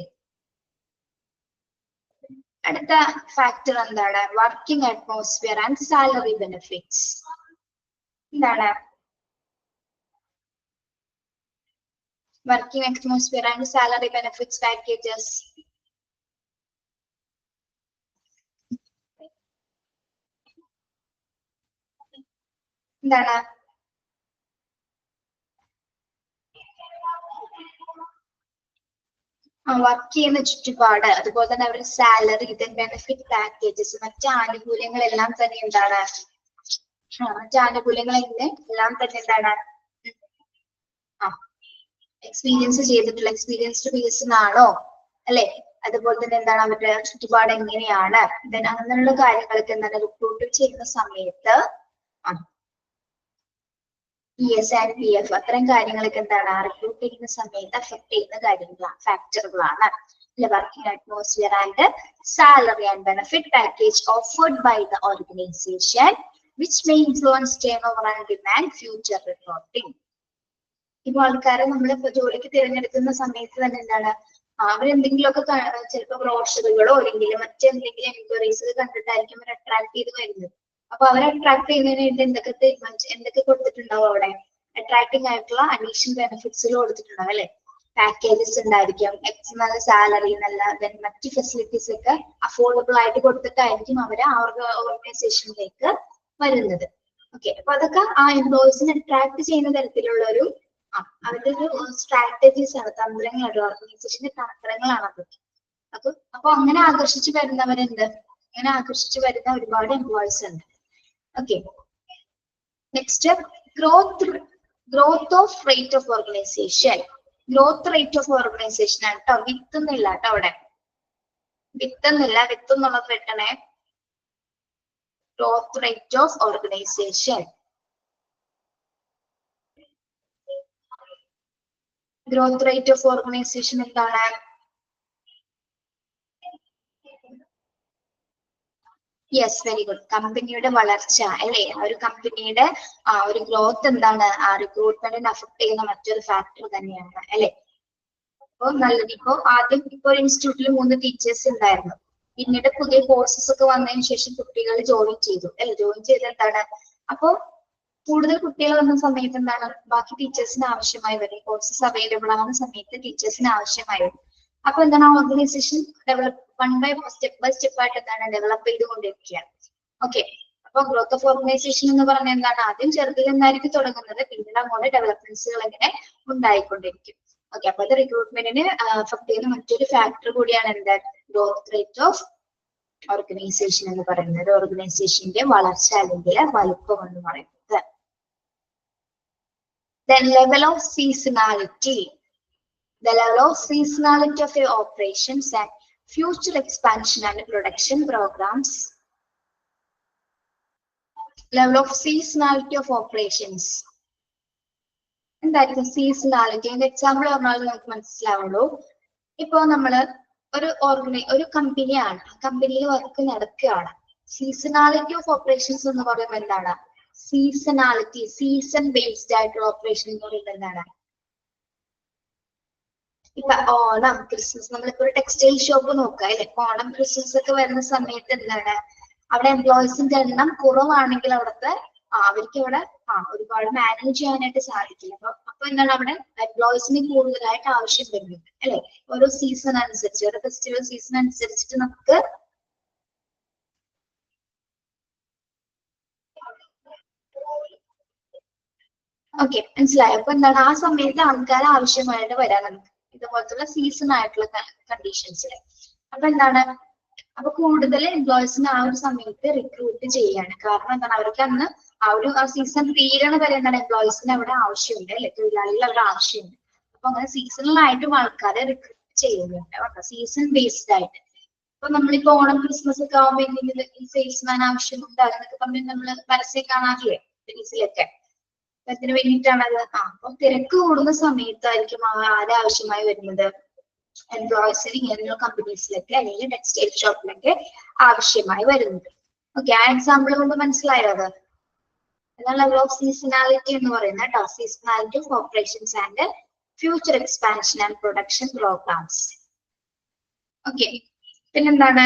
അടുത്ത ഫാക്ടർ എന്താണ്? Working atmosphere and salary benefits. എന്താണ് working atmosphere and salary benefits packages? എന്താണ്? Work ചെയ്യുന്ന ചുറ്റുപാട്, അതുപോലെ തന്നെ അവരുടെ salary, benefit packages, മറ്റ് ആനുകൂല്യങ്ങളെല്ലാം തന്നെ എന്താണ്? മറ്റ് ആനുകൂല്യങ്ങളെല്ലാം തന്നെ എന്താണ്? എക്സ്പീരിയൻസ്ഡ് പേഴ്സൺ ആണോ അല്ലെ, അതുപോലെ തന്നെ എന്താണ് അവരുടെ ചുറ്റുപാട് എങ്ങനെയാണ്, അങ്ങനെയുള്ള കാര്യങ്ങളൊക്കെ എന്താണ് റിക്രൂട്ട് ചെയ്യുന്ന സമയത്ത് ES and PF അത്തരം കാര്യങ്ങളൊക്കെ എന്താണ് റിക്രൂട്ട് ചെയ്യുന്ന സമയത്ത് അഫക്ട് ചെയ്യുന്ന കാര്യങ്ങളാണ്, ഫാക്ടറുകളാണ്. Working atmosphere and salary and benefit package offered by the organization which may influence turnover and demand future recruiting. ഇപ്പൊ ആൾക്കാരെ നമ്മളിപ്പോ ജോലിക്ക് തിരഞ്ഞെടുക്കുന്ന സമയത്ത് തന്നെ എന്താണ് അവരെന്തെങ്കിലുമൊക്കെ ചിലപ്പോൾ ബ്രോഷറുകളോ അല്ലെങ്കിൽ മറ്റെന്തെങ്കിലും എൻക്വയറീസ് കണ്ടിട്ടായിരിക്കും അവർ അട്രാക്ട് ചെയ്ത് വരുന്നത്. അപ്പൊ അവരെ അട്രാക്ട് ചെയ്യുന്നതിന് വേണ്ടി എന്തൊക്കെ കൊടുത്തിട്ടുണ്ടാവും അവിടെ? അട്രാക്ടിങ് ആയിട്ടുള്ള അഡീഷണൽ ബെനിഫിറ്റ്സുകൾ കൊടുത്തിട്ടുണ്ടാവും അല്ലെ. പാക്കേജസ് ഉണ്ടായിരിക്കും, നല്ല സാലറി, നല്ല മറ്റ് ഫെസിലിറ്റീസ് ഒക്കെ അഫോർഡബിൾ ആയിട്ട് കൊടുത്തിട്ടായിരിക്കും അവര് ആ ഓർഗനൈസേഷനിലേക്ക് വരുന്നത്. ഓക്കെ, അപ്പൊ അതൊക്കെ ആ എംപ്ലോയീസിനെ അട്രാക്ട് ചെയ്യുന്ന തരത്തിലുള്ള ഒരു അവരുടെ ഒരു സ്ട്രാറ്റജീസ് ആണ്, തന്ത്രങ്ങളാണ്, ഓർഗനൈസേഷന്റെ തന്ത്രങ്ങളാണ് അതൊക്കെ. അപ്പൊ അങ്ങനെ ആകർഷിച്ചു വരുന്നവരുണ്ട്, അങ്ങനെ ആകർഷിച്ചു വരുന്ന ഒരുപാട് എംപ്ലോയീസ് ഉണ്ട്. Okay, next growth of rate of organization. Growth rate of organization ആണ് കേട്ടോ, വിത്തുന്നില്ല കേട്ടോ അവിടെ, വിത്തുന്നില്ല, വിത്തുന്നുള്ളത് വെട്ടണേ. Growth rate of organization. Growth rate of organization എന്താണ്? Yes, very good. കമ്പനിയുടെ വളർച്ച അല്ലെ, ആ ഒരു കമ്പനിയുടെ ഒരു ഗ്രോത്ത് എന്താണ്, ആ റിക്രൂട്ട്മെന്റിനെ അഫക്ട് ചെയ്യുന്ന മറ്റൊരു ഫാക്ടർ തന്നെയാണ് അല്ലെ. അപ്പൊ നല്ലത്. ഇപ്പൊ ആദ്യം ഇപ്പൊ ഒരു ഇൻസ്റ്റിറ്റ്യൂട്ടിൽ 3 ടീച്ചേഴ്സ് ഉണ്ടായിരുന്നു. പിന്നീട് പുതിയ കോഴ്സസ് ഒക്കെ വന്നതിന് ശേഷം കുട്ടികൾ ജോയിൻ ചെയ്തു അല്ലെ. ജോയിൻ ചെയ്ത് എന്താണ്, അപ്പൊ കൂടുതൽ കുട്ടികൾ വന്ന സമയത്ത് എന്താണ്, ബാക്കി ടീച്ചേഴ്സിന് ആവശ്യമായി വരും. കോഴ്സസ് അവൈലബിൾ ആവുന്ന സമയത്ത് ടീച്ചേഴ്സിന് ആവശ്യമായി വരും. അപ്പൊ എന്താണ്, organisation develop step by step ആയിട്ട് എന്താണ് ഡെവലപ്പ് ചെയ്തുകൊണ്ടിരിക്കുകയാണ്. ഓക്കെ. അപ്പൊ ഗ്രോത്ത് ഓഫ് ഓർഗനൈസേഷൻ എന്ന് പറഞ്ഞാൽ എന്താണ്, ആദ്യം ചെറുതിൽ നിന്നായിരിക്കും തുടങ്ങുന്നത്, പിന്നീട് അങ്ങോട്ട് ഡെവലപ്മെന്റ്സുകൾ ഇങ്ങനെ ഉണ്ടായിക്കൊണ്ടിരിക്കും. ഓക്കെ. അപ്പൊ അത് റിക്രൂട്ട്മെന്റിന് അഫക്ട് ചെയ്യുന്ന മറ്റൊരു ഫാക്ടർ കൂടിയാണ് എന്ത്, ഗ്രോത്ത് റേറ്റ് ഓഫ് ഓർഗനൈസേഷൻ എന്ന് പറയുന്നത്. ഓർഗനൈസേഷന്റെ വളർച്ച അല്ലെങ്കിൽ വലുപ്പം എന്ന് പറയുന്നത്. Then level of seasonality. The level of seasonality of your operations and future expansion and production programs. Level of seasonality of operations. എന്തായിരിക്കും സീസണാലിറ്റി? എക്സാമ്പിൾ പറഞ്ഞാൽ നമുക്ക് മനസ്സിലാവുള്ളൂ. ഇപ്പൊ നമ്മള് ഒരു കമ്പനിയാണ്, ആ കമ്പനിയിൽ വർക്ക് നടക്കുകയാണ്. സീസണാലിറ്റി ഓഫ് ഓപ്പറേഷൻസ് എന്ന് പറയുമ്പോൾ എന്താണ്, സീസണാലിറ്റി, സീസൺ ബേസ്ഡ് ആയിട്ടുള്ള ഓപ്പറേഷൻ എന്ന് പറയുന്നത് എന്താണ്, ഇപ്പൊ ഓണം, ക്രിസ്മസ്, നമ്മളിപ്പോ ഒരു ടെക്സ്റ്റൈൽ ഷോപ്പ് നോക്കാം അല്ലെ. ഓണം ക്രിസ്മസ് ഒക്കെ വരുന്ന സമയത്ത് എന്താണ്, അവിടെ എംപ്ലോയീസിന്റെ എണ്ണം കുറവാണെങ്കിൽ അവിടുത്തെ അവർക്ക് അവിടെ ഒരുപാട് മാനേജ് ചെയ്യാനായിട്ട് സാധിക്കില്ല. അപ്പൊ എന്താണ്, അവിടെ എംപ്ലോയീസിന് കൂടുതലായിട്ട് ആവശ്യം വരുന്നുണ്ട് അല്ലെ. ഓരോ സീസൺ അനുസരിച്ച്, ഓരോ ഫെസ്റ്റിവൽ സീസൺ അനുസരിച്ചിട്ട് നമുക്ക് ഓക്കെ, മനസ്സിലായോ. അപ്പൊ എന്താണ്, ആ സമയത്ത് ആൾക്കാർ ആവശ്യമായിട്ട് വരാൻ നമുക്ക് ഇതുപോലത്തുള്ള സീസൺ ആയിട്ടുള്ള കണ്ടീഷൻസിൽ. അപ്പൊ എന്താണ്, അപ്പൊ കൂടുതൽ എംപ്ലോയീസിനെ ആ ഒരു സമയത്ത് റിക്രൂട്ട് ചെയ്യാണ്. കാരണം എന്താണ്, അവർക്ക് അന്ന് ആ സീസൺ തീരണ വരെ എന്താണ് എംപ്ലോയീസിന് അവിടെ ആവശ്യമുണ്ട് അല്ലെ, തൊഴിലാളികൾ അവിടെ ആവശ്യമുണ്ട്. അപ്പൊ അങ്ങനെ സീസണലായിട്ടും ആൾക്കാരെ റിക്രൂട്ട് ചെയ്യുന്നുണ്ട്, സീസൺ ബേസ്ഡ് ആയിട്ട്. ഇപ്പൊ നമ്മളിപ്പോ ഓണം ക്രിസ്മസ് ഒക്കെ ആവുമ്പോൾ എന്തെങ്കിലും ഈ സെയിൽസ്മാൻ ആവശ്യമുണ്ട് അതൊക്കെ പറഞ്ഞ് നമ്മൾ പരസ്യം കാണാറില്ലേ ബിസിനസ്സിലൊക്കെ. അതിന് വേണ്ടിയിട്ടാണത്. അപ്പൊ തിരക്ക് കൂടുന്ന സമയത്തായിരിക്കും ആവശ്യമായി വരുന്നത്, എംപ്ലോയീസിന് ഇങ്ങനെയുള്ള കമ്പനീസിലൊക്കെ അല്ലെങ്കിൽ ടെക്സ്റ്റൈൽ ഷോപ്പിലൊക്കെ ആവശ്യമായി വരുന്നത്. ഓക്കെ, ആ എക്സാമ്പിൾ കൊണ്ട് മനസ്സിലായോ അത്? അതാണ് ലെവൽ ഓഫ് സീസണാലിറ്റി എന്ന് പറയുന്നത് കേട്ടോ. Seasonality of operations and future expansion and production programmes. Okay, പിന്നെന്താണ്,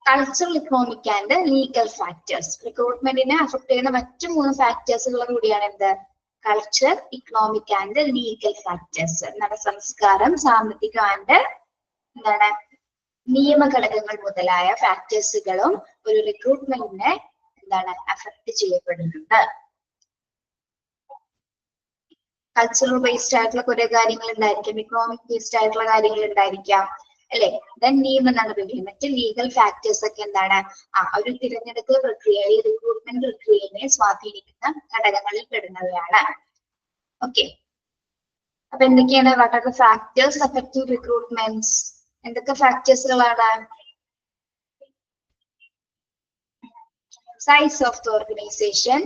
cultural, economic and legal factors. റിക്രൂട്ട്മെന്റിനെ അഫക്ട് ചെയ്യുന്ന മറ്റു 3 ഫാക്ടേഴ്സുകൾ കൂടിയാണ് എന്ത്, culture, economic and legal factors. എന്താണ്, സംസ്കാരം, സാമ്പത്തികം ആൻഡ് എന്താണ് നിയമഘടകങ്ങൾ മുതലായ ഫാക്ടേഴ്സുകളും ഒരു റിക്രൂട്ട്മെന്റിനെ എന്താണ് അഫക്ട് ചെയ്യപ്പെടുന്നുണ്ട്. കൾച്ചറൽ ബേസ്ഡ് ആയിട്ടുള്ള കുറെ കാര്യങ്ങൾ ഉണ്ടായിരിക്കാം, ഇക്കണോമിക് ബേസ്ഡ് ആയിട്ടുള്ള കാര്യങ്ങൾ ഉണ്ടായിരിക്കാം അല്ലെ. ദെൻ നിയമം മറ്റ് ലീഗൽ ഫാക്ടേഴ്സ് ഒക്കെ എന്താണ്, ഒരു തിരഞ്ഞെടുക്കൽ പ്രക്രിയ, റിക്രൂട്ട്മെന്റ് പ്രക്രിയയെ സ്വാധീനിക്കുന്ന ഘടകങ്ങളിൽ പെടുന്നവയാണ്. ഓക്കെ, അപ്പൊ എന്തൊക്കെയാണ്, what are the factors affecting recruitments? എന്തൊക്കെ ഫാക്ടേഴ്സുകളാണ്? Size of the organization,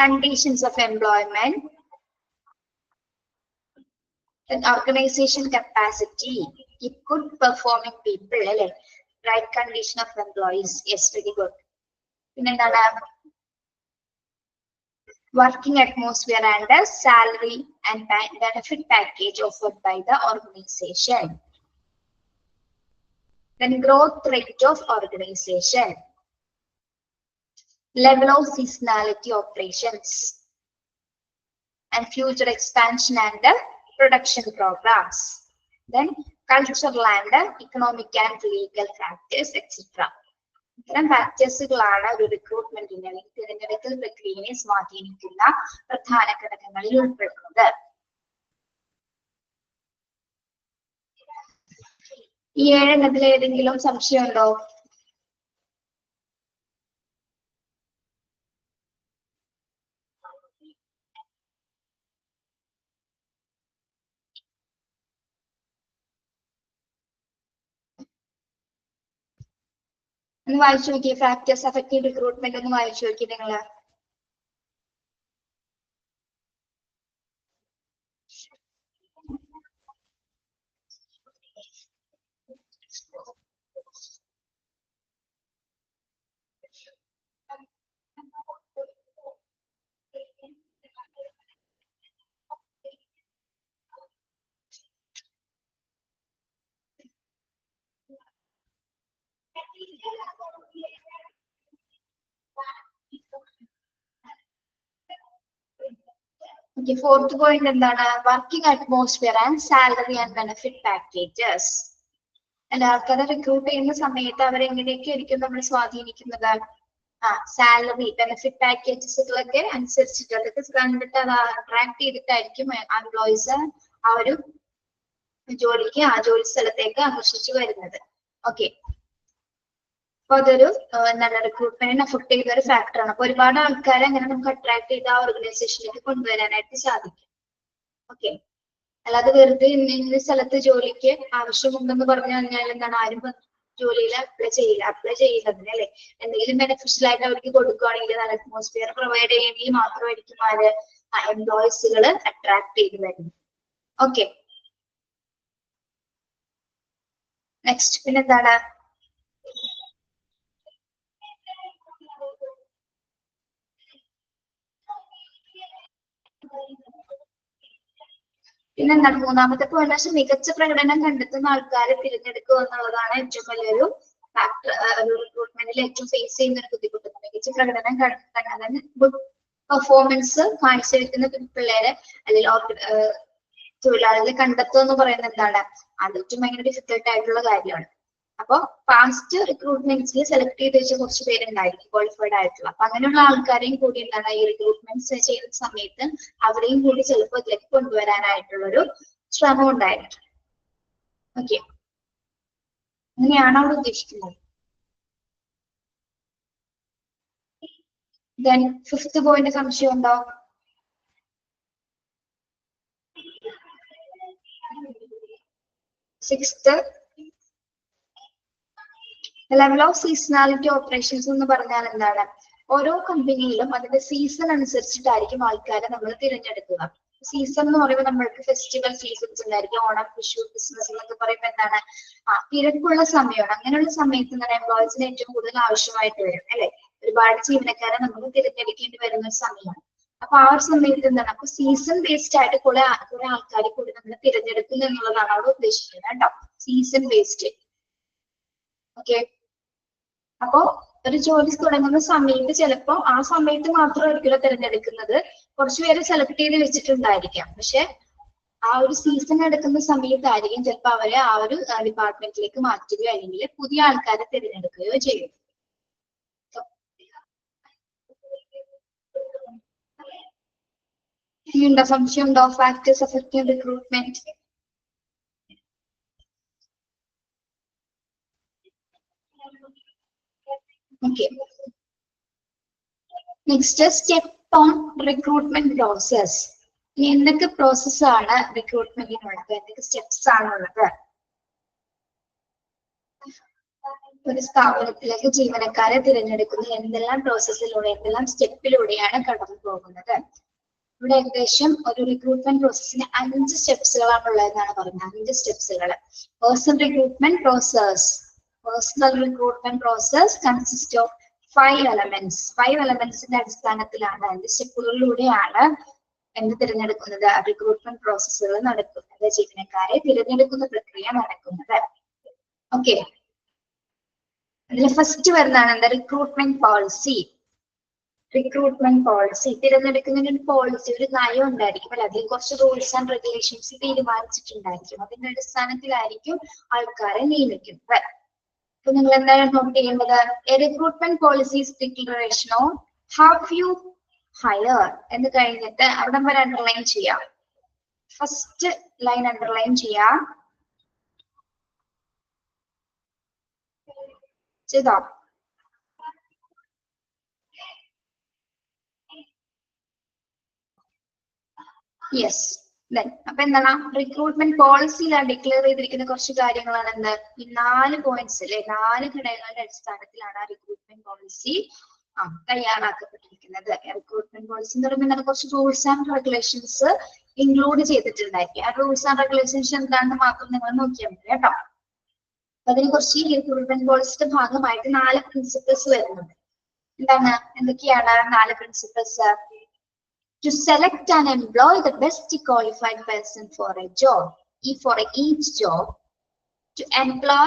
conditions of employment, organization capacity, keep good performing people അല്ലെ, right condition of employees. Yes, very good. പിന്നെ എന്താണ്, working atmosphere and salary and benefit package offered by the organization. Then growth rate of organization, level of seasonality operations and future expansion and production programs. Then cultural and economic and legal factors, etc. ഇത്തരം ഫാക്ടേഴ്സുകളാണ് ഒരു റിക്രൂട്ട്മെന്റിനെ അല്ലെങ്കിൽ തിരഞ്ഞെടുക്കൽ പ്രക്രിയയെ സ്വാധീനിക്കുന്ന പ്രധാന ഘടകങ്ങളിൽ ഉൾപ്പെടുന്നത്. ഈ 7 എണ്ണത്തിൽ ഏതെങ്കിലും സംശയമുണ്ടോ? ഒന്ന് വായിച്ചു നോക്കിയേ, ഫാക്ടേഴ്സ് അഫക്റ്റിംഗ് റിക്രൂട്ട്മെന്റ് ഒന്ന് വായിച്ചു നോക്കി നിങ്ങള്. Okay, fourth point എന്താണ്? Working atmosphere and salary and benefit packages. അല്ല, ആൾക്കാരെ റിക്രൂട്ട് ചെയ്യുന്ന സമയത്ത് അവരെങ്ങനെയൊക്കെ ആയിരിക്കും നമ്മൾ സ്വാധീനിക്കുന്നത്? സാലറി, ബെനിഫിറ്റ് പാക്കേജസുകളൊക്കെ അനുസരിച്ചിട്ട് അതൊക്കെ കണ്ടിട്ട് അത് അട്രാക്ട് ചെയ്തിട്ടായിരിക്കും എംപ്ലോയീസ് ആ ഒരു ജോലിക്ക്, ആ ജോലി സ്ഥലത്തേക്ക് ആകർഷിച്ചു വരുന്നത്. ഓക്കെ, അപ്പൊ അതൊരു എന്താണ് റിക്രൂട്ട്മെന്റിനെ അഫക്ട് ചെയ്ത ഒരു ഫാക്ടറാണ്. അപ്പൊ ഒരുപാട് ആൾക്കാരെ അങ്ങനെ നമുക്ക് അട്രാക്ട് ചെയ്ത് ആ ഓർഗനൈസേഷനിലേക്ക് കൊണ്ടുവരാനായിട്ട് സാധിക്കും. ഓക്കെ, അല്ലാതെ വെറുതെ ഇന്ന സ്ഥലത്ത് ജോലിക്ക് ആവശ്യമുണ്ടെന്ന് പറഞ്ഞു കഴിഞ്ഞാൽ എന്താണ്, ആരും ജോലിയിൽ അപ്ലൈ ചെയ്യുന്നതിന് അല്ലെ, എന്തെങ്കിലും ബെനിഫിഷ്യൽ ആയിട്ട് അവർക്ക് കൊടുക്കുകയാണെങ്കിൽ, നല്ല അറ്റ്മോസ്ഫിയർ പ്രൊവൈഡ് ചെയ്യുമെങ്കിൽ മാത്രമായിരിക്കും ആര് എംപ്ലോയീസുകൾ അട്രാക്ട് ചെയ്ത് വരുന്നത്. ഓക്കെ, നെക്സ്റ്റ് പിന്നെന്താണ്? പിന്നെന്താണ് മൂന്നാമത്തെ പോയിന്റ് വെച്ചാൽ മികച്ച പ്രകടനം കണ്ടെത്തുന്ന ആൾക്കാരെ തിരഞ്ഞെടുക്കുക എന്നുള്ളതാണ് ഏറ്റവും വലിയൊരു ഫാക്ടർ. ഒരു റിക്രൂട്ട്മെന്റിൽ ഏറ്റവും ഫേസ് ചെയ്യുന്ന ഒരു ബുദ്ധിമുട്ട്. മികച്ച പ്രകടനം കണ്ടെത്താൻ ഗുഡ് പെർഫോമൻസ് കാഴ്ചവെക്കുന്ന പിള്ളേരെ അല്ലെങ്കിൽ തൊഴിലാളികളെ കണ്ടെത്തുക എന്ന് പറയുന്നത് എന്താണ്, അത് ഏറ്റവും ഭയങ്കര ഡിഫിക്കൽട്ട് ആയിട്ടുള്ള കാര്യമാണ്. അപ്പൊ പാസ്റ്റ് റിക്രൂട്ട്മെന്റ്സിൽ സെലക്ട് ചെയ്ത് വെച്ച കുറച്ച് പേരുണ്ടായിരിക്കും ക്വാളിഫൈഡ് ആയിട്ടുള്ള. അപ്പൊ അങ്ങനെയുള്ള ആൾക്കാരെയും കൂടി എന്താണ് ഈ റിക്രൂട്ട്മെന്റ്സ് ചെയ്യുന്ന സമയത്ത് അവരെയും കൂടി ചിലപ്പോൾ ഇതിലേക്ക് കൊണ്ടുവരാനായിട്ടുള്ളൊരു ശ്രമം ഉണ്ടായിരിക്കും. ഓക്കെ, അങ്ങനെയാണ് അവിടെ ഉദ്ദേശിക്കുന്നത്. ദെൻ ഫിഫ്ത്ത് പോയിന്റ് സംശയം ഉണ്ടോ? Sixth, level of seasonality operations എന്ന് പറഞ്ഞാൽ എന്താണ്? ഓരോ കമ്പനിയിലും അതിന്റെ സീസൺ അനുസരിച്ചിട്ടായിരിക്കും ആൾക്കാരെ നമ്മൾ തിരഞ്ഞെടുക്കുക. സീസൺ എന്ന് പറയുമ്പോൾ നമ്മൾക്ക് ഫെസ്റ്റിവൽ സീസൺസ് ഉണ്ടായിരിക്കും. ഓണം, വിഷു, ക്രിസ്മസ് എന്നൊക്കെ പറയുമ്പോൾ എന്താണ്, തിരക്കുള്ള സമയമാണ്. അങ്ങനെയുള്ള സമയത്ത് എന്താണ് എംപ്ലോയീസിന് ഏറ്റവും കൂടുതൽ ആവശ്യമായിട്ട് വരും അല്ലെ. ഒരുപാട് ജീവനക്കാരെ നമുക്ക് തിരഞ്ഞെടുക്കേണ്ടി വരുന്ന ഒരു സമയമാണ്. അപ്പൊ ആ ഒരു സമയത്ത് എന്താണ്, അപ്പൊ സീസൺ ബേസ്ഡ് ആയിട്ട് കുറെ ആൾക്കാരെ കൂടി നമ്മൾ തിരഞ്ഞെടുക്കുന്നു എന്നുള്ളതാണ് അവിടെ ഉദ്ദേശിക്കുന്നത് കേട്ടോ. Season based. ഓക്കെ, അപ്പോ ഒരു ജോലി തുടങ്ങുന്ന സമയത്ത് ചിലപ്പോ ആ സമയത്ത് മാത്രമായിരിക്കില്ല തിരഞ്ഞെടുക്കുന്നത്, കുറച്ചുപേരെ സെലക്ട് ചെയ്ത് വെച്ചിട്ടുണ്ടായിരിക്കാം. പക്ഷെ ആ ഒരു സീസൺ എടുക്കുന്ന സമയത്തായിരിക്കും ചിലപ്പോൾ അവരെ ആ ഒരു ഡിപ്പാർട്ട്മെന്റിലേക്ക് മാറ്റുകയോ അല്ലെങ്കിൽ പുതിയ ആൾക്കാരെ തിരഞ്ഞെടുക്കുകയോ ചെയ്യും. ഇനിയുണ്ടോ സംശയം ഉണ്ടോ? Factors affecting recruitment. Okay, next step on recruitment process. ഇനി എന്തൊക്കെ പ്രോസസ് ആണ് റിക്രൂട്ട്മെന്റിനുള്ളത്, എന്തൊക്കെ സ്റ്റെപ്സ് ആണുള്ളത്? ഒരു സ്ഥാപനത്തിലേക്ക് ജീവനക്കാരെ തിരഞ്ഞെടുക്കുന്ന എന്തെല്ലാം പ്രോസസ്സിലൂടെ, എന്തെല്ലാം സ്റ്റെപ്പിലൂടെയാണ് കടന്നു പോകുന്നത്? ഇവിടെ ഏകദേശം ഒരു റിക്രൂട്ട്മെന്റ് പ്രോസസ്സിന് 5 സ്റ്റെപ്സുകളാണ് ഉള്ളതെന്നാണ് പറയുന്നത്. 5 സ്റ്റെപ്സുകൾ. Personnel recruitment process. Personnel recruitment process consist of 5 elements. 5 elementsന്റെ അടിസ്ഥാനത്തിലാണ്, 5 സ്റ്റെപ്പുകളിലൂടെയാണ് എന്ത് തിരഞ്ഞെടുക്കുന്നത്, റിക്രൂട്ട്മെന്റ് പ്രോസസ്സുകൾ നടക്കുന്നത്, ജീവനക്കാരെ തിരഞ്ഞെടുക്കുന്ന പ്രക്രിയ നടക്കുന്നത്. ഓക്കെ, അതിൽ ഫസ്റ്റ് വരുന്നതാണ് എന്താ, റിക്രൂട്ട്മെന്റ് പോളിസി. റിക്രൂട്ട്മെന്റ് പോളിസി തിരഞ്ഞെടുക്കുന്നതിന് ഒരു പോളിസി, ഒരു നയം ഉണ്ടായിരിക്കും അല്ലെ. അതിൽ കുറച്ച് റൂൾസ് ആൻഡ് റെഗുലേഷൻസ് തീരുമാനിച്ചിട്ടുണ്ടായിരിക്കും. അതിന്റെ അടിസ്ഥാനത്തിലായിരിക്കും ആൾക്കാരെ നിയമിക്കുന്നത്. അപ്പൊ നിങ്ങൾ എന്താണ് നോട്ട് ചെയ്യേണ്ടത്? A recruitment policies declaration on have you higher എന്ന് കഴിഞ്ഞിട്ട് അവിടെ വരെ അണ്ടർലൈൻ ചെയ്യാം. ഫസ്റ്റ് ലൈൻ അണ്ടർലൈൻ ചെയ്യാം. ചെയ്തോ? യെസ്. അപ്പൊ എന്താണ് റിക്രൂട്ട്മെന്റ് പോളിസിയിലാണ് ഡിക്ലെയർ ചെയ്തിരിക്കുന്ന കുറച്ച് കാര്യങ്ങളാണ് എന്ത്, ഈ 4 പോയിന്റ്സ് അല്ലെ, 4 ഘടകങ്ങളുടെ അടിസ്ഥാനത്തിലാണ് റിക്രൂട്ട്മെന്റ് പോളിസി തയ്യാറാക്കപ്പെട്ടിരിക്കുന്നത്. റിക്രൂട്ട്മെന്റ് പോളിസി എന്ന് പറയുമ്പോൾ കുറച്ച് റൂൾസ് ആൻഡ് റെഗുലേഷൻസ് ഇൻക്ലൂഡ് ചെയ്തിട്ടുണ്ടായിരിക്കും. ആ റൂൾസ് ആൻഡ് റെഗുലേഷൻസ് എന്താണെന്ന് മാത്രം നിങ്ങൾ നോക്കിയാൽ മതി കേട്ടോ. അപ്പൊ അതിനെ കുറിച്ച് ഈ റിക്രൂട്ട്മെന്റ് പോളിസിയുടെ ഭാഗമായിട്ട് 4 പ്രിൻസിപ്പിൾസ് വരുന്നുണ്ട്. എന്താണ്, എന്തൊക്കെയാണ് 4 principles? To select and employ the best qualified person for a job, for each job, to employ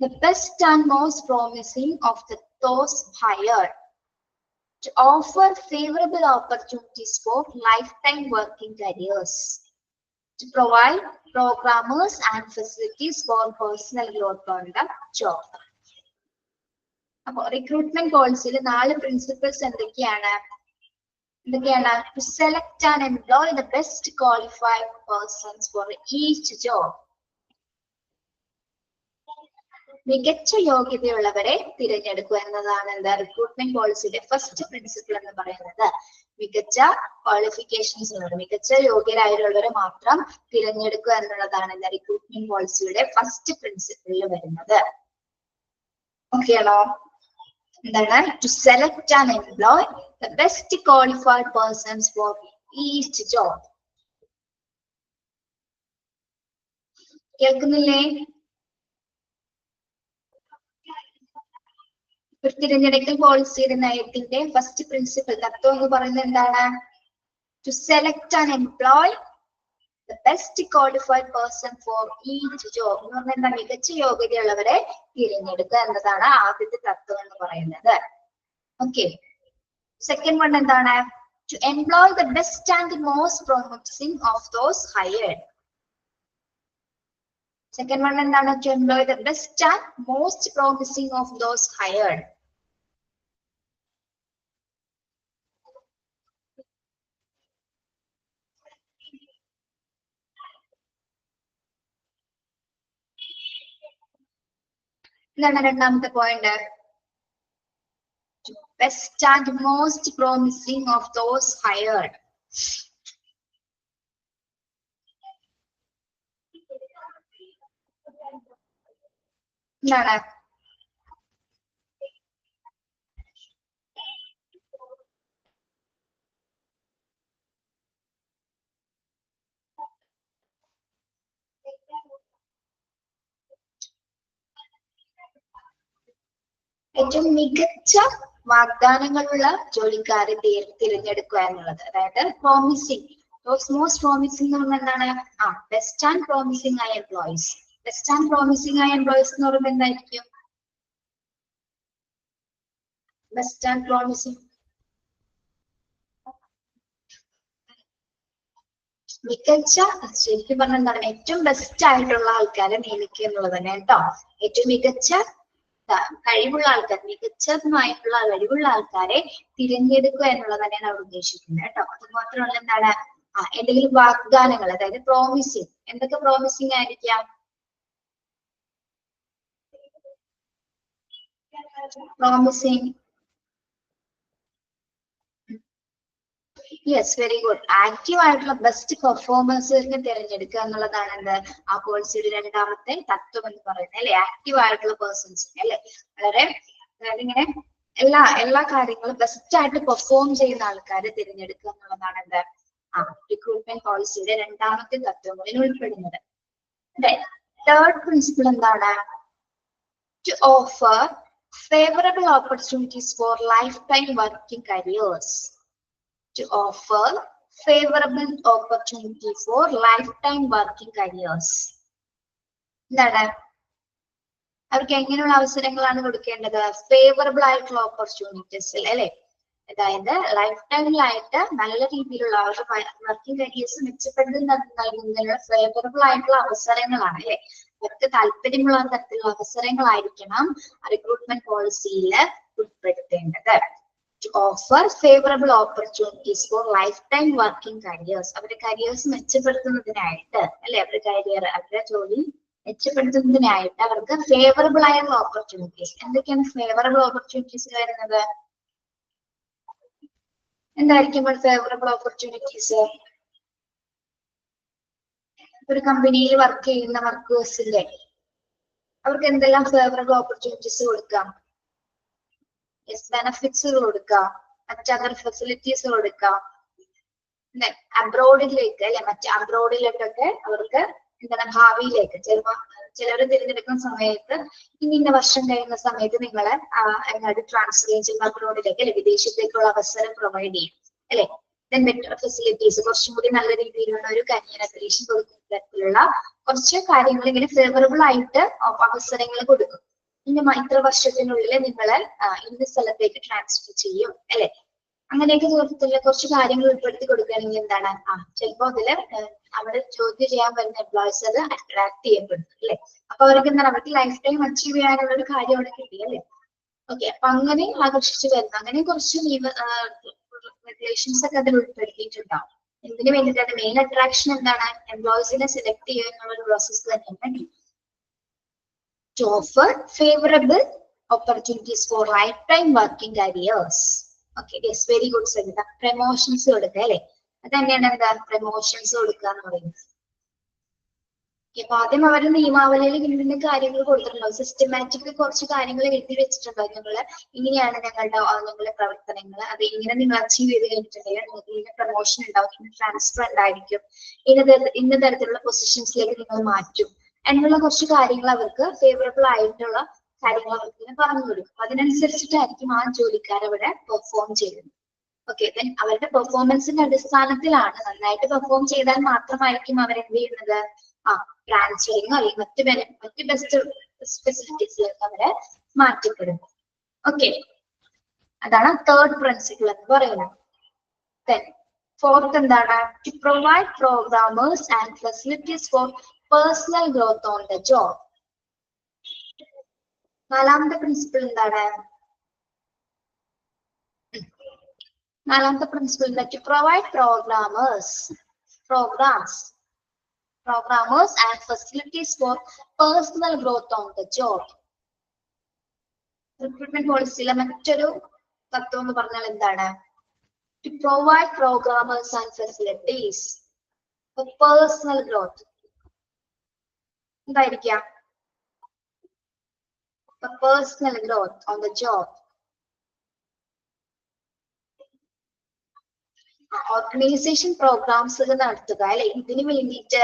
the best and most promising of those hired, To offer favorable opportunities for lifetime working careers. To provide programmers and facilities for personal growth on the job. അപ്പോൾ recruitment പോളിസിയിൽ 4 principles എന്തൊക്കെയാണ്? To select and employ the best qualified persons for each job. മികച്ച യോഗ്യതയുള്ളവരെ തിരഞ്ഞെടുക്കുക എന്നതാണ് എന്താ recruitment പോളിസിയുടെ first principle എന്ന് പറയുന്നത്. മികച്ച ക്വാളിഫിക്കേഷൻസ് ഉള്ളത്, മികച്ച യോഗ്യരായുള്ളവരെ മാത്രം തിരഞ്ഞെടുക്കുക എന്നുള്ളതാണ് എന്താ റിക്രൂട്ട്മെന്റ് പോളിസിയുടെ ഫസ്റ്റ് പ്രിൻസിപ്പിളിൽ വരുന്നത്. ഓക്കെ ആണോ? എന്താണ്? To select and employ the best qualified persons for each job. കേൾക്കുന്നില്ലേ? തിരഞ്ഞെടുക്കൽ പോളിസിയുടെ നയത്തിന്റെ ഫസ്റ്റ് പ്രിൻസിപ്പിൾ തത്വം എന്ന് പറയുന്നത് എന്താണ്? To select and employ the best qualified person for each job. എന്ന് പറഞ്ഞാൽ എന്താ? മികച്ച യോഗ്യതയുള്ളവരെ തിരഞ്ഞെടുക്കുക എന്നതാണ് ആദ്യത്തെ തത്വം എന്ന് പറയുന്നത്. ഓക്കെ. സെക്കൻഡ് വൺ എന്താണ്? To employ the best and most promising of those hired. Second one എന്താണ്? To employ the best and most promising of those hired. എന്താണ് രണ്ടാമത്തെ point? Best and most promising of those hired. എന്താണ്? ഏറ്റവും മികച്ച വാഗ്ദാനങ്ങളുള്ള ജോലിക്കാരെ തിരഞ്ഞെടുക്കുക എന്നുള്ളത്. അതായത് പ്രോമിസിങ്, മോസ്റ്റ് പ്രോമിസിംഗ് എന്ന് പറഞ്ഞാൽ എന്താണ്? ബെസ്റ്റ് ആൻഡ് പ്രോമിസിംഗ് ആയ എംപ്ലോയീസ്. ബെസ്റ്റ് ആൻഡ് പ്രോമിസിംഗ് ആയ എംപ്ലോയീസ് എന്ന് പറയുമ്പോൾ എന്തായിരിക്കും? ബെസ്റ്റ് ആൻഡ് പ്രോമിസിംഗ് മികച്ച, ശരിക്കും പറഞ്ഞാൽ എന്താണ്? ഏറ്റവും ബെസ്റ്റ് ആയിട്ടുള്ള ആൾക്കാരെ നിയമിക്കുക എന്നുള്ളത് തന്നെ കേട്ടോ. ഏറ്റവും മികച്ച കഴിവുള്ള ആൾക്കാർ, മികച്ചതുമായിട്ടുള്ള കഴിവുള്ള ആൾക്കാരെ തിരഞ്ഞെടുക്കുക എന്നുള്ളത് തന്നെയാണ് അവിടെ ഉദ്ദേശിക്കുന്നത് കേട്ടോ. അത് മാത്രമല്ല എന്താണ്? എന്തെങ്കിലും വാഗ്ദാനങ്ങൾ, അതായത് പ്രോമിസിങ്. എന്തൊക്കെ പ്രോമിസിങ് ആയിരിക്കാം? Promising, yes, very good. Active ആയിട്ടുള്ള ബെസ്റ്റ് പെർഫോമൻസിനെ തിരഞ്ഞെടുക്കുക എന്നുള്ളതാണ് എന്ത് ആ പോളിസിയുടെ രണ്ടാമത്തെ തത്വം എന്ന് പറയുന്നത് അല്ലെ. ആക്റ്റീവ് ആയിട്ടുള്ള പേഴ്സൺസിനെ അല്ലെ, വളരെ അതായത് ഇങ്ങനെ എല്ലാ കാര്യങ്ങളും ബെസ്റ്റ് ആയിട്ട് പെർഫോം ചെയ്യുന്ന ആൾക്കാരെ തിരഞ്ഞെടുക്കുക എന്നുള്ളതാണ് എന്ത് റിക്രൂട്ട്മെന്റ് പോളിസിയുടെ രണ്ടാമത്തെ തത്വങ്ങളിൽ ഉൾപ്പെടുന്നത്. തേർഡ് പ്രിൻസിപ്പിൾ എന്താണ്? To offer favorable opportunities for lifetime working careers. To offer favorable opportunity for lifetime working careers. എന്താണ്? അവർക്ക് എങ്ങനെയുള്ള അവസരങ്ങളാണ് കൊടുക്കേണ്ടത്? ഫേവറബിൾ ആയിട്ടുള്ള ഓപ്പർച്യൂണിറ്റീസ് അല്ലെ. അതായത് ലൈഫ് ടൈമിലായിട്ട് നല്ല രീതിയിലുള്ള അവരുടെ വർക്കിംഗ് കരിയേഴ്സ് മെച്ചപ്പെടുത്തുന്നതിനുള്ള ഫേവറബിൾ ആയിട്ടുള്ള അവസരങ്ങളാണ് അല്ലെ. അവർക്ക് താല്പര്യമുള്ള തരത്തിലുള്ള അവസരങ്ങളായിരിക്കണം റിക്രൂട്ട്മെന്റ് പോളിസിയിൽ ഉൾപ്പെടുത്തേണ്ടത്. To offer favorable opportunities for lifetime working careers. അവരുടെ കരിയേഴ്സ് മെച്ചപ്പെടുത്തുന്നതിനായിട്ട് അല്ലെ, അവരുടെ ജോലി മെച്ചപ്പെടുത്തുന്നതിനായിട്ട് അവർക്ക് ഫേവറബിൾ ആയിട്ടുള്ള ഓപ്പർച്യൂണിറ്റീസ്. എന്തൊക്കെയാണ് ഫേവറബിൾ ഓപ്പർച്യൂണിറ്റീസ് വരുന്നത്? എന്തായിരിക്കും ഫേവറബിൾ ഓപ്പർച്യൂണിറ്റീസ്? ഒരു കമ്പനിയിൽ വർക്ക് ചെയ്യുന്ന വർക്കേഴ്സിന്റെ അവർക്ക് എന്തെല്ലാം ഫേവറബിൾ ഓപ്പർച്യൂണിറ്റീസ് കൊടുക്കാം? ബെനഫിറ്റ്സ് കൊടുക്കാം, മറ്റു ഫെസിലിറ്റീസ് കൊടുക്കാം. അബ്രോഡിലേക്ക് അല്ലെ, മറ്റ് അബ്രോഡിലേക്കൊക്കെ അവർക്ക് എന്താണ് ഭാവിയിലേക്ക് ചിലർ തിരഞ്ഞെടുക്കുന്ന സമയത്ത് ഇന്ന വർഷം കഴിയുന്ന സമയത്ത് നിങ്ങളെ എങ്ങോട്ട് ട്രാൻസ്ഫർ ചെയ്യും അബ്രോഡിലേക്ക് അല്ലെ, വിദേശത്തേക്കുള്ള അവസരം പ്രൊവൈഡ് ചെയ്യും അല്ലെ. ദെൻ ബെറ്റർ ഫെസിലിറ്റീസ്, കുറച്ചും കൂടി നല്ല രീതിയിലുള്ള ഒരു കരിയർ അപ്ഗ്രേഷൻ കൊടുക്കുന്ന തരത്തിലുള്ള കുറച്ച് കാര്യങ്ങൾ ഇങ്ങനെ ഫേവറബിൾ ആയിട്ട് അവസരങ്ങൾ കൊടുക്കും. ഇന്ന ഇത്ര വർഷത്തിനുള്ളിൽ നിങ്ങളെ ഇന്ന സ്ഥലത്തേക്ക് ട്രാൻസ്ഫർ ചെയ്യും അല്ലെ. അങ്ങനെയൊക്കെ സുഹൃത്തുക്കളെ കുറച്ച് കാര്യങ്ങൾ ഉൾപ്പെടുത്തി കൊടുക്കുകയാണെങ്കിൽ എന്താണ് ചിലപ്പോ അതില് അവിടെ ചോദ്യം ചെയ്യാൻ വരുന്ന എംപ്ലോയീസ് അത് അട്രാക്ട് ചെയ്യപ്പെടും അല്ലെ. അപ്പൊ അവർക്ക് എന്താണ് അവർക്ക് ലൈഫ് ടൈം അച്ചീവ് ചെയ്യാനുള്ള ഒരു കാര്യം അവിടെ കിട്ടി അല്ലെ. ഓക്കെ, അപ്പൊ അങ്ങനെ ആകർഷിച്ചു വരുന്ന അങ്ങനെ കുറച്ച് റെഗുലേഷൻസ് ഒക്കെ അതിൽ ഉൾപ്പെടുത്തിയിട്ടുണ്ടാവും. എന്തിനു വേണ്ടിയിട്ടാണ് മെയിൻ അട്രാക്ഷൻ എന്താണ് എംപ്ലോയീസിനെ സെലക്ട് ചെയ്യുക എന്നുള്ള ഒരു പ്രോസസ് തന്നെയാണ്. To offer favorable opportunities for lifetime working careers. Okay, yes, very good Savita. Promotions കൊടുക്കുക അല്ലെ, അത് തന്നെയാണ് എന്താ പ്രമോഷൻസ് കൊടുക്കുക എന്ന് പറയുന്നത്. അപ്പൊ ആദ്യം അവരുടെ നിയമാവലിയിൽ ഇങ്ങനെ കാര്യങ്ങൾ കൊടുത്തിട്ടുണ്ടാവും. സിസ്റ്റമാറ്റിക്കലി കുറച്ച് കാര്യങ്ങൾ എഴുതി വെച്ചിട്ടുണ്ടാവും. ഞങ്ങള് ഇങ്ങനെയാണ് ഞങ്ങളുടെ പ്രവർത്തനങ്ങൾ, അത് ഇങ്ങനെ നിങ്ങൾ അച്ചീവ് ചെയ്ത് കഴിഞ്ഞിട്ടുണ്ടെങ്കിൽ നിങ്ങൾക്ക് ഇങ്ങനെ പ്രമോഷൻ ഉണ്ടാവും, ഇങ്ങനെ ട്രാൻസ്ഫർ ഉണ്ടായിരിക്കും, ഇന്ന തരത്തിലുള്ള പൊസിഷൻസിലേക്ക് നിങ്ങൾ മാറ്റും എന്നുള്ള കുറച്ച് കാര്യങ്ങൾ അവർക്ക് ഫേവറബിൾ ആയിട്ടുള്ള കാര്യങ്ങൾ അവർക്ക് ഇങ്ങനെ പറഞ്ഞു കൊടുക്കും. അതിനനുസരിച്ചിട്ടായിരിക്കും ആ ജോലിക്കാർ അവിടെ പെർഫോം ചെയ്യുന്നത്. ഓക്കെ, ദെൻ അവരുടെ പെർഫോമൻസിന്റെ അടിസ്ഥാനത്തിലാണ്, നന്നായിട്ട് പെർഫോം ചെയ്താൽ മാത്രമായിരിക്കും അവരെന്ത് ചെയ്യുന്നത് ട്രാൻസ്ഫറിങ്ങോ അല്ലെങ്കിൽ മറ്റ് ബെസ്റ്റ് ഫെസിലിറ്റീസിലേക്ക് അവരെ മാറ്റപ്പെടുന്നു. ഓക്കെ, അതാണ് തേർഡ് പ്രിൻസിപ്പിൾ എന്ന് പറയുന്നത്. ദെൻ ഫോർത്ത് എന്താണ്? To provide programmers and facilities for personal growth on the job. നാലാമത്തെ പ്രിൻസിപ്പിൾ എന്താണ്? നാലാമത്തെ പ്രിൻസിപ്പിൾ എന്താ? To provide programs and facilities for personal growth on the job. Recruitment പോളിസിയിലെ മറ്റൊരു തത്വം എന്ന് പറഞ്ഞാൽ എന്താണ്? To provide programmers and facilities for personal growth. എന്തായിരിക്കാം? Personal growth on the job. Organization programmes നടത്തുക അല്ലെ, ഇതിനു വേണ്ടിയിട്ട്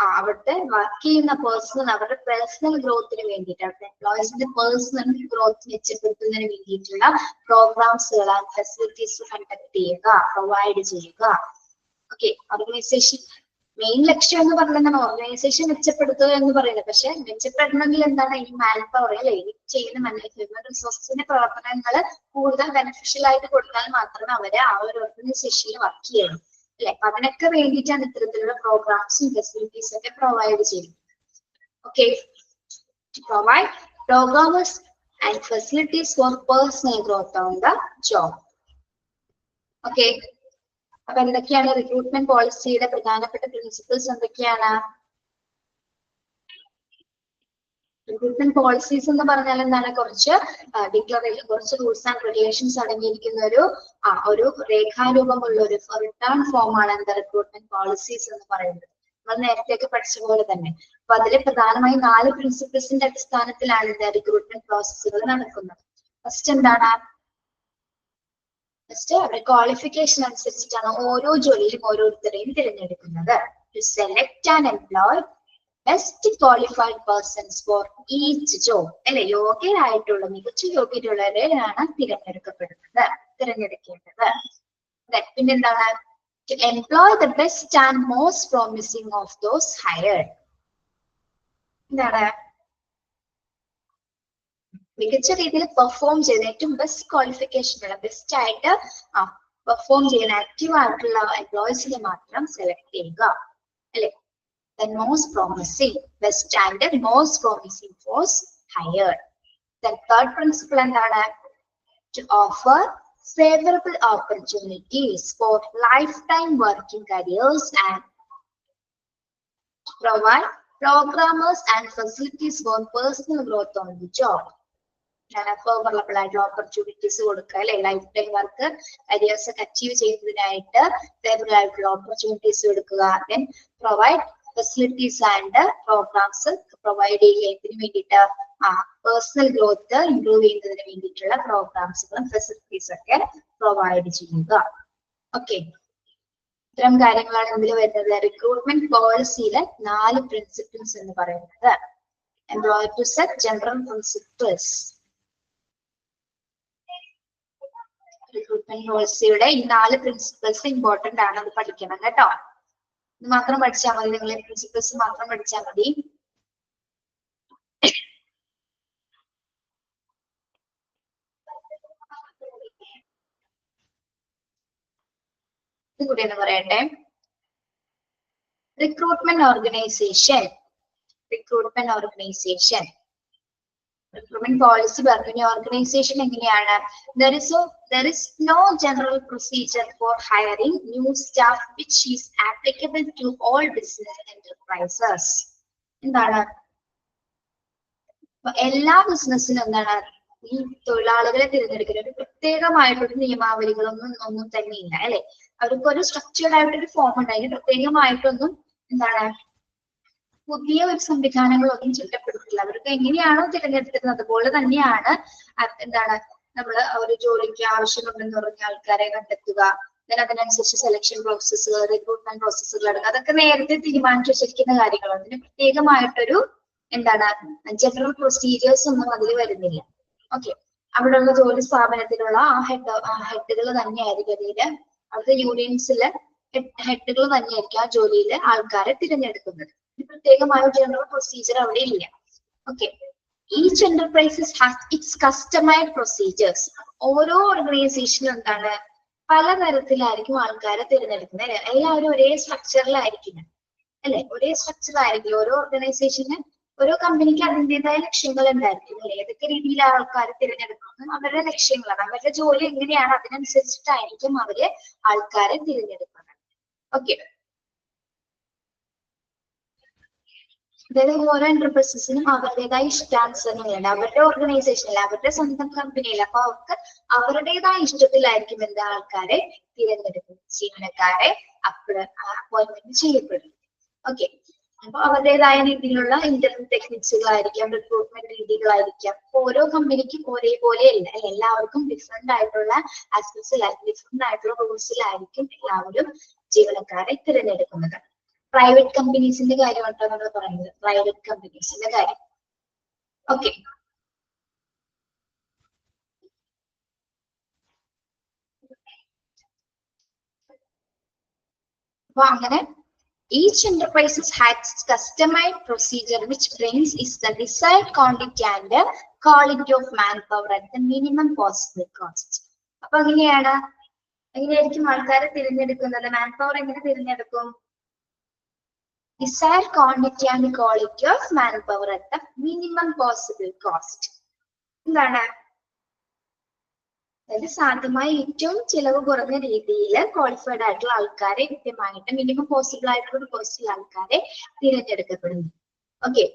അവിടുത്തെ വർക്ക് ചെയ്യുന്ന പേഴ്സണൽ അവരുടെ പേഴ്സണൽ ഗ്രോത്തിന് വേണ്ടിയിട്ട്, അവരുടെ എംപ്ലോയീസിന്റെ പേഴ്സണൽ ഗ്രോത്ത് മെച്ചപ്പെടുത്തുന്നതിന് വേണ്ടിയിട്ടുള്ള പ്രോഗ്രാംസുകൾ ആൻഡ് ഫെസിലിറ്റീസ് കണ്ടക്ട് ചെയ്യുക, പ്രൊവൈഡ് ചെയ്യുക. ഓക്കെ, ഓർഗനൈസേഷൻ മെയിൻ ലക്ഷ്യം എന്ന് പറയുന്നത് ഓർഗനൈസേഷൻ മെച്ചപ്പെടുത്തുക എന്ന് പറയുന്നത്. പക്ഷെ മെച്ചപ്പെടണമെങ്കിൽ എന്താണ്? ഈ മാൻ പവർ അല്ലെ, ഈ ചെയ്യുന്ന ഹ്യൂമൻ റിസോഴ്സിന്റെ പ്രവർത്തനങ്ങൾ കൂടുതൽ ബെനിഫിഷ്യൽ ആയിട്ട് കൊടുത്താൽ മാത്രമേ അവരെ ആ ഒരു ഓർഗനൈസേഷനിൽ വർക്ക് ചെയ്യുള്ളൂ അല്ലെ. അപ്പൊ അതിനൊക്കെ വേണ്ടിയിട്ടാണ് ഇത്തരത്തിലുള്ള പ്രോഗ്രാംസും ഫെസിലിറ്റീസ് ഒക്കെ പ്രൊവൈഡ് ചെയ്യുന്നത്. Okay, provide programmers and facilities for personal growth on the job. Okay, അപ്പൊ എന്തൊക്കെയാണ് റിക്രൂട്ട്മെന്റ് പോളിസിയുടെ പ്രധാനപ്പെട്ട പ്രിൻസിപ്പിൾസ്? എന്തൊക്കെയാണ് റിക്രൂട്ട്മെന്റ് പോളിസീസ് എന്ന് പറഞ്ഞാൽ എന്താണ്? കുറച്ച് ഡിക്ലറേഷൻ, കുറച്ച് റൂൾസ് ആൻഡ് റെഗുലേഷൻസ് അടങ്ങിയിരിക്കുന്ന ഒരു രേഖാരൂപമുള്ള ഒരു റിട്ടേൺ ഫോം ആണ് എന്താ റിക്രൂട്ട്മെന്റ് പോളിസീസ് എന്ന് പറയുന്നത്. നമ്മൾ നേരത്തെയൊക്കെ പഠിച്ച പോലെ തന്നെ. അപ്പൊ അതിൽ പ്രധാനമായും 4 പ്രിൻസിപ്പിൾസിന്റെ അടിസ്ഥാനത്തിലാണ് ഇത് റിക്രൂട്ട്മെന്റ് പ്രോസസ്സുകൾ നടക്കുന്നത്. ഫസ്റ്റ് എന്താണ്? ഫസ്റ്റ് അവരുടെ ക്വാളിഫിക്കേഷൻ അനുസരിച്ചിട്ടാണ് ഓരോ ജോലിയിലും ഓരോരുത്തരെയും തിരഞ്ഞെടുക്കുന്നത്. To select and employ best qualified persons for each job അല്ലെ, യോഗ്യരായിട്ടുള്ള മികച്ച യോഗ്യതയുള്ളവരെയാണ് തിരഞ്ഞെടുക്കേണ്ടത്. പിന്നെന്താണ്? To employ the best and most promising of those hired. എന്താണ്? മികച്ച രീതിയിൽ പെർഫോം ചെയ്യുന്ന ഏറ്റവും ബെസ്റ്റ് ക്വാളിഫിക്കേഷൻ ഉള്ള, ബെസ്റ്റ് ആയിട്ട് പെർഫോം ചെയ്യുന്ന ആക്റ്റീവ് ആയിട്ടുള്ള എംപ്ലോയീസിനെ മാത്രം സെലക്ട് ചെയ്യുക അല്ലെ. Then most promising, best and most promising was hired. Then third principle എന്താണ്? To offer favorable opportunities for lifetime working careers and provide programmers and facilities for personal growth on the job. Favourable ആയിട്ടുള്ള opportunities കൊടുക്കുക അല്ലെ, lifetime work careers ഒക്കെ achieve ചെയ്യുന്നതിനായിട്ട് favourable ആയിട്ടുള്ള opportunities കൊടുക്കുക. Then provide facilities and programmes provide ചെയ്യുന്നതിന് വേണ്ടിയിട്ട് personal growth improve ചെയ്യുന്നതിന് വേണ്ടിയിട്ടുള്ള പ്രോഗ്രാംസുകളും ഫെസിലിറ്റീസ് ഒക്കെ പ്രൊവൈഡ് ചെയ്യുക. ഓക്കെ, ഇത്തരം കാര്യങ്ങളാണ് ഇതിൽ വരുന്നത്. റിക്രൂട്ട്മെന്റ് പോളിസിയിലെ 4 പ്രിൻസിപ്പിൾസ് എന്ന് പറയുന്നത്. Employer to set general principles. Recruitment പോളിസിയുടെ ഈ 4 പ്രിൻസിപ്പിൾസ് ഇമ്പോർട്ടന്റ് ആണ്, അത് പഠിക്കണം കേട്ടോ. ഇത് മാത്രം പഠിച്ചാൽ മതി, നിങ്ങൾ പ്രിൻസിപ്പിൾസ് മാത്രം പഠിച്ചാൽ മതി. കൂടി എന്ന് പറയട്ടെ. Recruitment organisation. റിക്രൂട്ട്മെന്റ് പോളിസി പറഞ്ഞു. ഓർഗനൈസേഷൻ എങ്ങനെയാണ്? There is no general procedure for hiring new staff which is applicable to all business enterprises. എന്താണ്? എല്ലാ ബിസിനസ്സിനും എന്താണ് ഈ തൊഴിലാളികളെ തിരഞ്ഞെടുക്കുന്ന ഒരു പ്രത്യേകമായിട്ടൊരു നിയമാവലികളൊന്നും തന്നെ ഇല്ല അല്ലെ. അവർക്ക് ഒരു സ്ട്രക്ചേർഡ് ആയിട്ടൊരു ഫോം ഉണ്ട്. അതിന് പ്രത്യേകമായിട്ടൊന്നും എന്താണ് പുതിയ ഒരു സംവിധാനങ്ങളൊന്നും ചിട്ടപ്പെടുത്തില്ല. അവർക്ക് എങ്ങനെയാണോ തിരഞ്ഞെടുക്കുന്നത് അതുപോലെ തന്നെയാണ് എന്താണ് നമ്മൾ ഒരു ജോലിക്ക് ആവശ്യമുണ്ടെന്ന് പറഞ്ഞ ആൾക്കാരെ കണ്ടെത്തുക, അതിനനുസരിച്ച് സെലക്ഷൻ പ്രോസസ്സുകൾ, റിക്രൂട്ട്മെന്റ് പ്രോസസ്സുകൾ എടുക്കുക. അതൊക്കെ നേരത്തെ തീരുമാനിച്ചു വെച്ചിരിക്കുന്ന കാര്യങ്ങളാണ്. അതിന് പ്രത്യേകമായിട്ടൊരു എന്താണ് ജനറൽ പ്രൊസീജിയേഴ്സ് ഒന്നും അതിൽ വരുന്നില്ല. ഓക്കെ, അവിടെയുള്ള ജോലി സ്ഥാപനത്തിലുള്ള ആ ഹെഡുകൾ തന്നെയായിരിക്കും അതില്, അവിടുത്തെ യൂണിയൻസിലെ ഹെഡുകൾ തന്നെയായിരിക്കും ആ ജോലിയിലെ ആൾക്കാരെ തിരഞ്ഞെടുക്കുന്നത്. പ്രത്യേകമായ ജനറൽ പ്രൊസീജിയർ അവിടെ ഇല്ല. Okay, each enterprises has its customised procedures. ഓരോ ഓർഗനൈസേഷനും എന്താണ് പലതരത്തിലായിരിക്കും ആൾക്കാരെ തിരഞ്ഞെടുക്കുന്നത് അല്ലെ. എല്ലാവരും ഒരേ സ്ട്രക്ചറിലായിരിക്കില്ല അല്ലെ, ഒരേ സ്ട്രക്ചറിലായിരിക്കും. ഓരോ ഓർഗനൈസേഷന് ഓരോ കമ്പനിക്ക് അതിൻ്റെതായ ലക്ഷ്യങ്ങൾ ഉണ്ടായിരിക്കും അല്ലെ. ഏതൊക്കെ രീതിയിൽ ആൾക്കാരെ തിരഞ്ഞെടുക്കുന്നത് അവരുടെ ലക്ഷ്യങ്ങളാണ്. അവരുടെ ജോലി എങ്ങനെയാണ് അതിനനുസരിച്ചിട്ടായിരിക്കും അവര് ആൾക്കാരെ തിരഞ്ഞെടുക്കുന്നത്. ഓക്കെ, അതായത് ഓരോ എന്റർപ്രൈസസിനും അവരുടേതായ ഇഷ്ടാനുസരണങ്ങളുണ്ട്. അവരുടെ ഓർഗനൈസേഷനിൽ, അവരുടെ സ്വന്തം കമ്പനിയിൽ. അപ്പൊ അവർക്ക് അവരുടേതായ ഇഷ്ടത്തിലായിരിക്കും എന്താ ആൾക്കാരെ തിരഞ്ഞെടുക്കുന്നത്, ജീവനക്കാരെ അപ്പോയിന്റ്മെന്റ് ചെയ്യപ്പെടും. ഓക്കെ, അപ്പൊ അവരുടേതായ രീതിയിലുള്ള ഇന്റർവ്യൂ ടെക്നിക്സുകളായിരിക്കാം, റിക്രൂട്ട്മെന്റ് രീതികളായിരിക്കാം. ഓരോ കമ്പനിക്കും ഒരേപോലെ അല്ല, എല്ലാവർക്കും ഡിഫറെന്റ് ആയിട്ടുള്ള ആസ്പെക്ട്സിലായിരിക്കും, ഡിഫറെന്റ് ആയിട്ടുള്ള റൂൾസിലായിരിക്കും എല്ലാവരും ജീവനക്കാരെ തിരഞ്ഞെടുക്കുന്നത്. പ്രൈവറ്റ് കമ്പനീസിന്റെ കാര്യമായിട്ടോ നമ്മൾ പറയുന്നത്, പ്രൈവറ്റ് കമ്പനീസിന്റെ കാര്യം. ഓക്കെ, അപ്പൊ അങ്ങനെ each enterprise has customized procedure which brings is the desired quantity and the quality of manpower at the minimum possible cost. അപ്പൊ എങ്ങനെയായിരിക്കും ആൾക്കാരെ തിരഞ്ഞെടുക്കുന്നത്? മാൻപവർ എങ്ങനെ തിരഞ്ഞെടുക്കും? desired quantity and quality of manpower at the minimum possible cost. എന്താണ്? അതായത് സാധ്യമായ ഏറ്റവും ചിലവ് കുറഞ്ഞ രീതിയിൽ ക്വാളിഫൈഡ് ആയിട്ടുള്ള ആൾക്കാരെ കൃത്യമായിട്ട് മിനിമം പോസിബിൾ ആയിട്ടുള്ള ഒരു കോസ്റ്റിൽ ആൾക്കാരെ തിരഞ്ഞെടുക്കപ്പെടുന്നു. ഓക്കെ,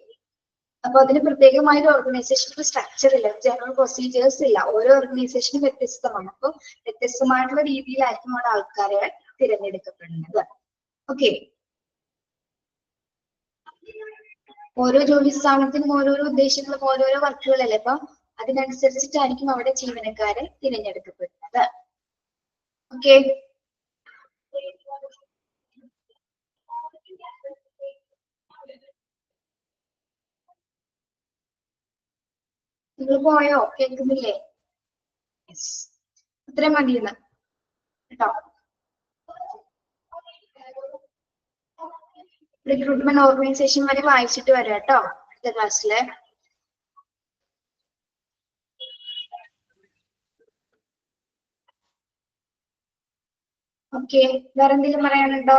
അപ്പൊ അതിന് പ്രത്യേകമായ ഒരു ഓർഗനൈസേഷൻ സ്ട്രക്ചർ ഇല്ല, ജനറൽ പ്രൊസീജിയേഴ്സ് ഇല്ല. ഓരോ ഓർഗനൈസേഷനും വ്യത്യസ്തമാണ്. അപ്പൊ വ്യത്യസ്തമായിട്ടുള്ള രീതിയിലായിരിക്കും അവിടെ ആൾക്കാരെ തിരഞ്ഞെടുക്കപ്പെടുന്നത്. ഓക്കെ, ഓരോ ജോലി സ്ഥാപനത്തിനും ഓരോരോ ഉദ്ദേശങ്ങളും ഓരോരോ വർക്കുകളല്ലേ. അപ്പൊ അതിനനുസരിച്ചിട്ടായിരിക്കും അവിടെ ജീവനക്കാരെ തിരഞ്ഞെടുക്കപ്പെടുന്നത്. ഓക്കെ, നിങ്ങൾ പോയോ? കേൾക്കുന്നില്ലേ? ഇത്രയും മതിയെന്ന് കേട്ടോ. റിക്രൂട്ട്മെന്റ് ഓർഗനൈസേഷൻ വരെ വായിച്ചിട്ട് വരാം കേട്ടോ അടുത്ത ക്ലാസ്സില്. ഓക്കെ, വേറെ എന്തെങ്കിലും പറയാനുണ്ടോ?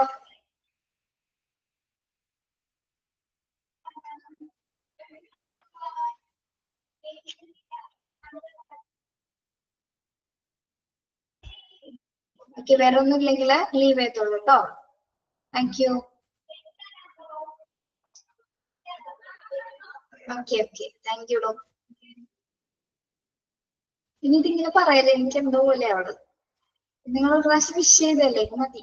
ഓക്കെ, വേറെ ഒന്നും ഇല്ലെങ്കിൽ ലീവ് ചെയ്തോളൂ കേട്ടോ. Thank you. Okay, thank you ഡോ. ഇനി ഇതിങ്ങനെ പറയല്ലേ, എനിക്ക് എന്തോ പോലെ അവിടെ. നിങ്ങൾ ഒരു പ്രാവശ്യം വിഷ് ചെയ്തല്ലേ, മതി.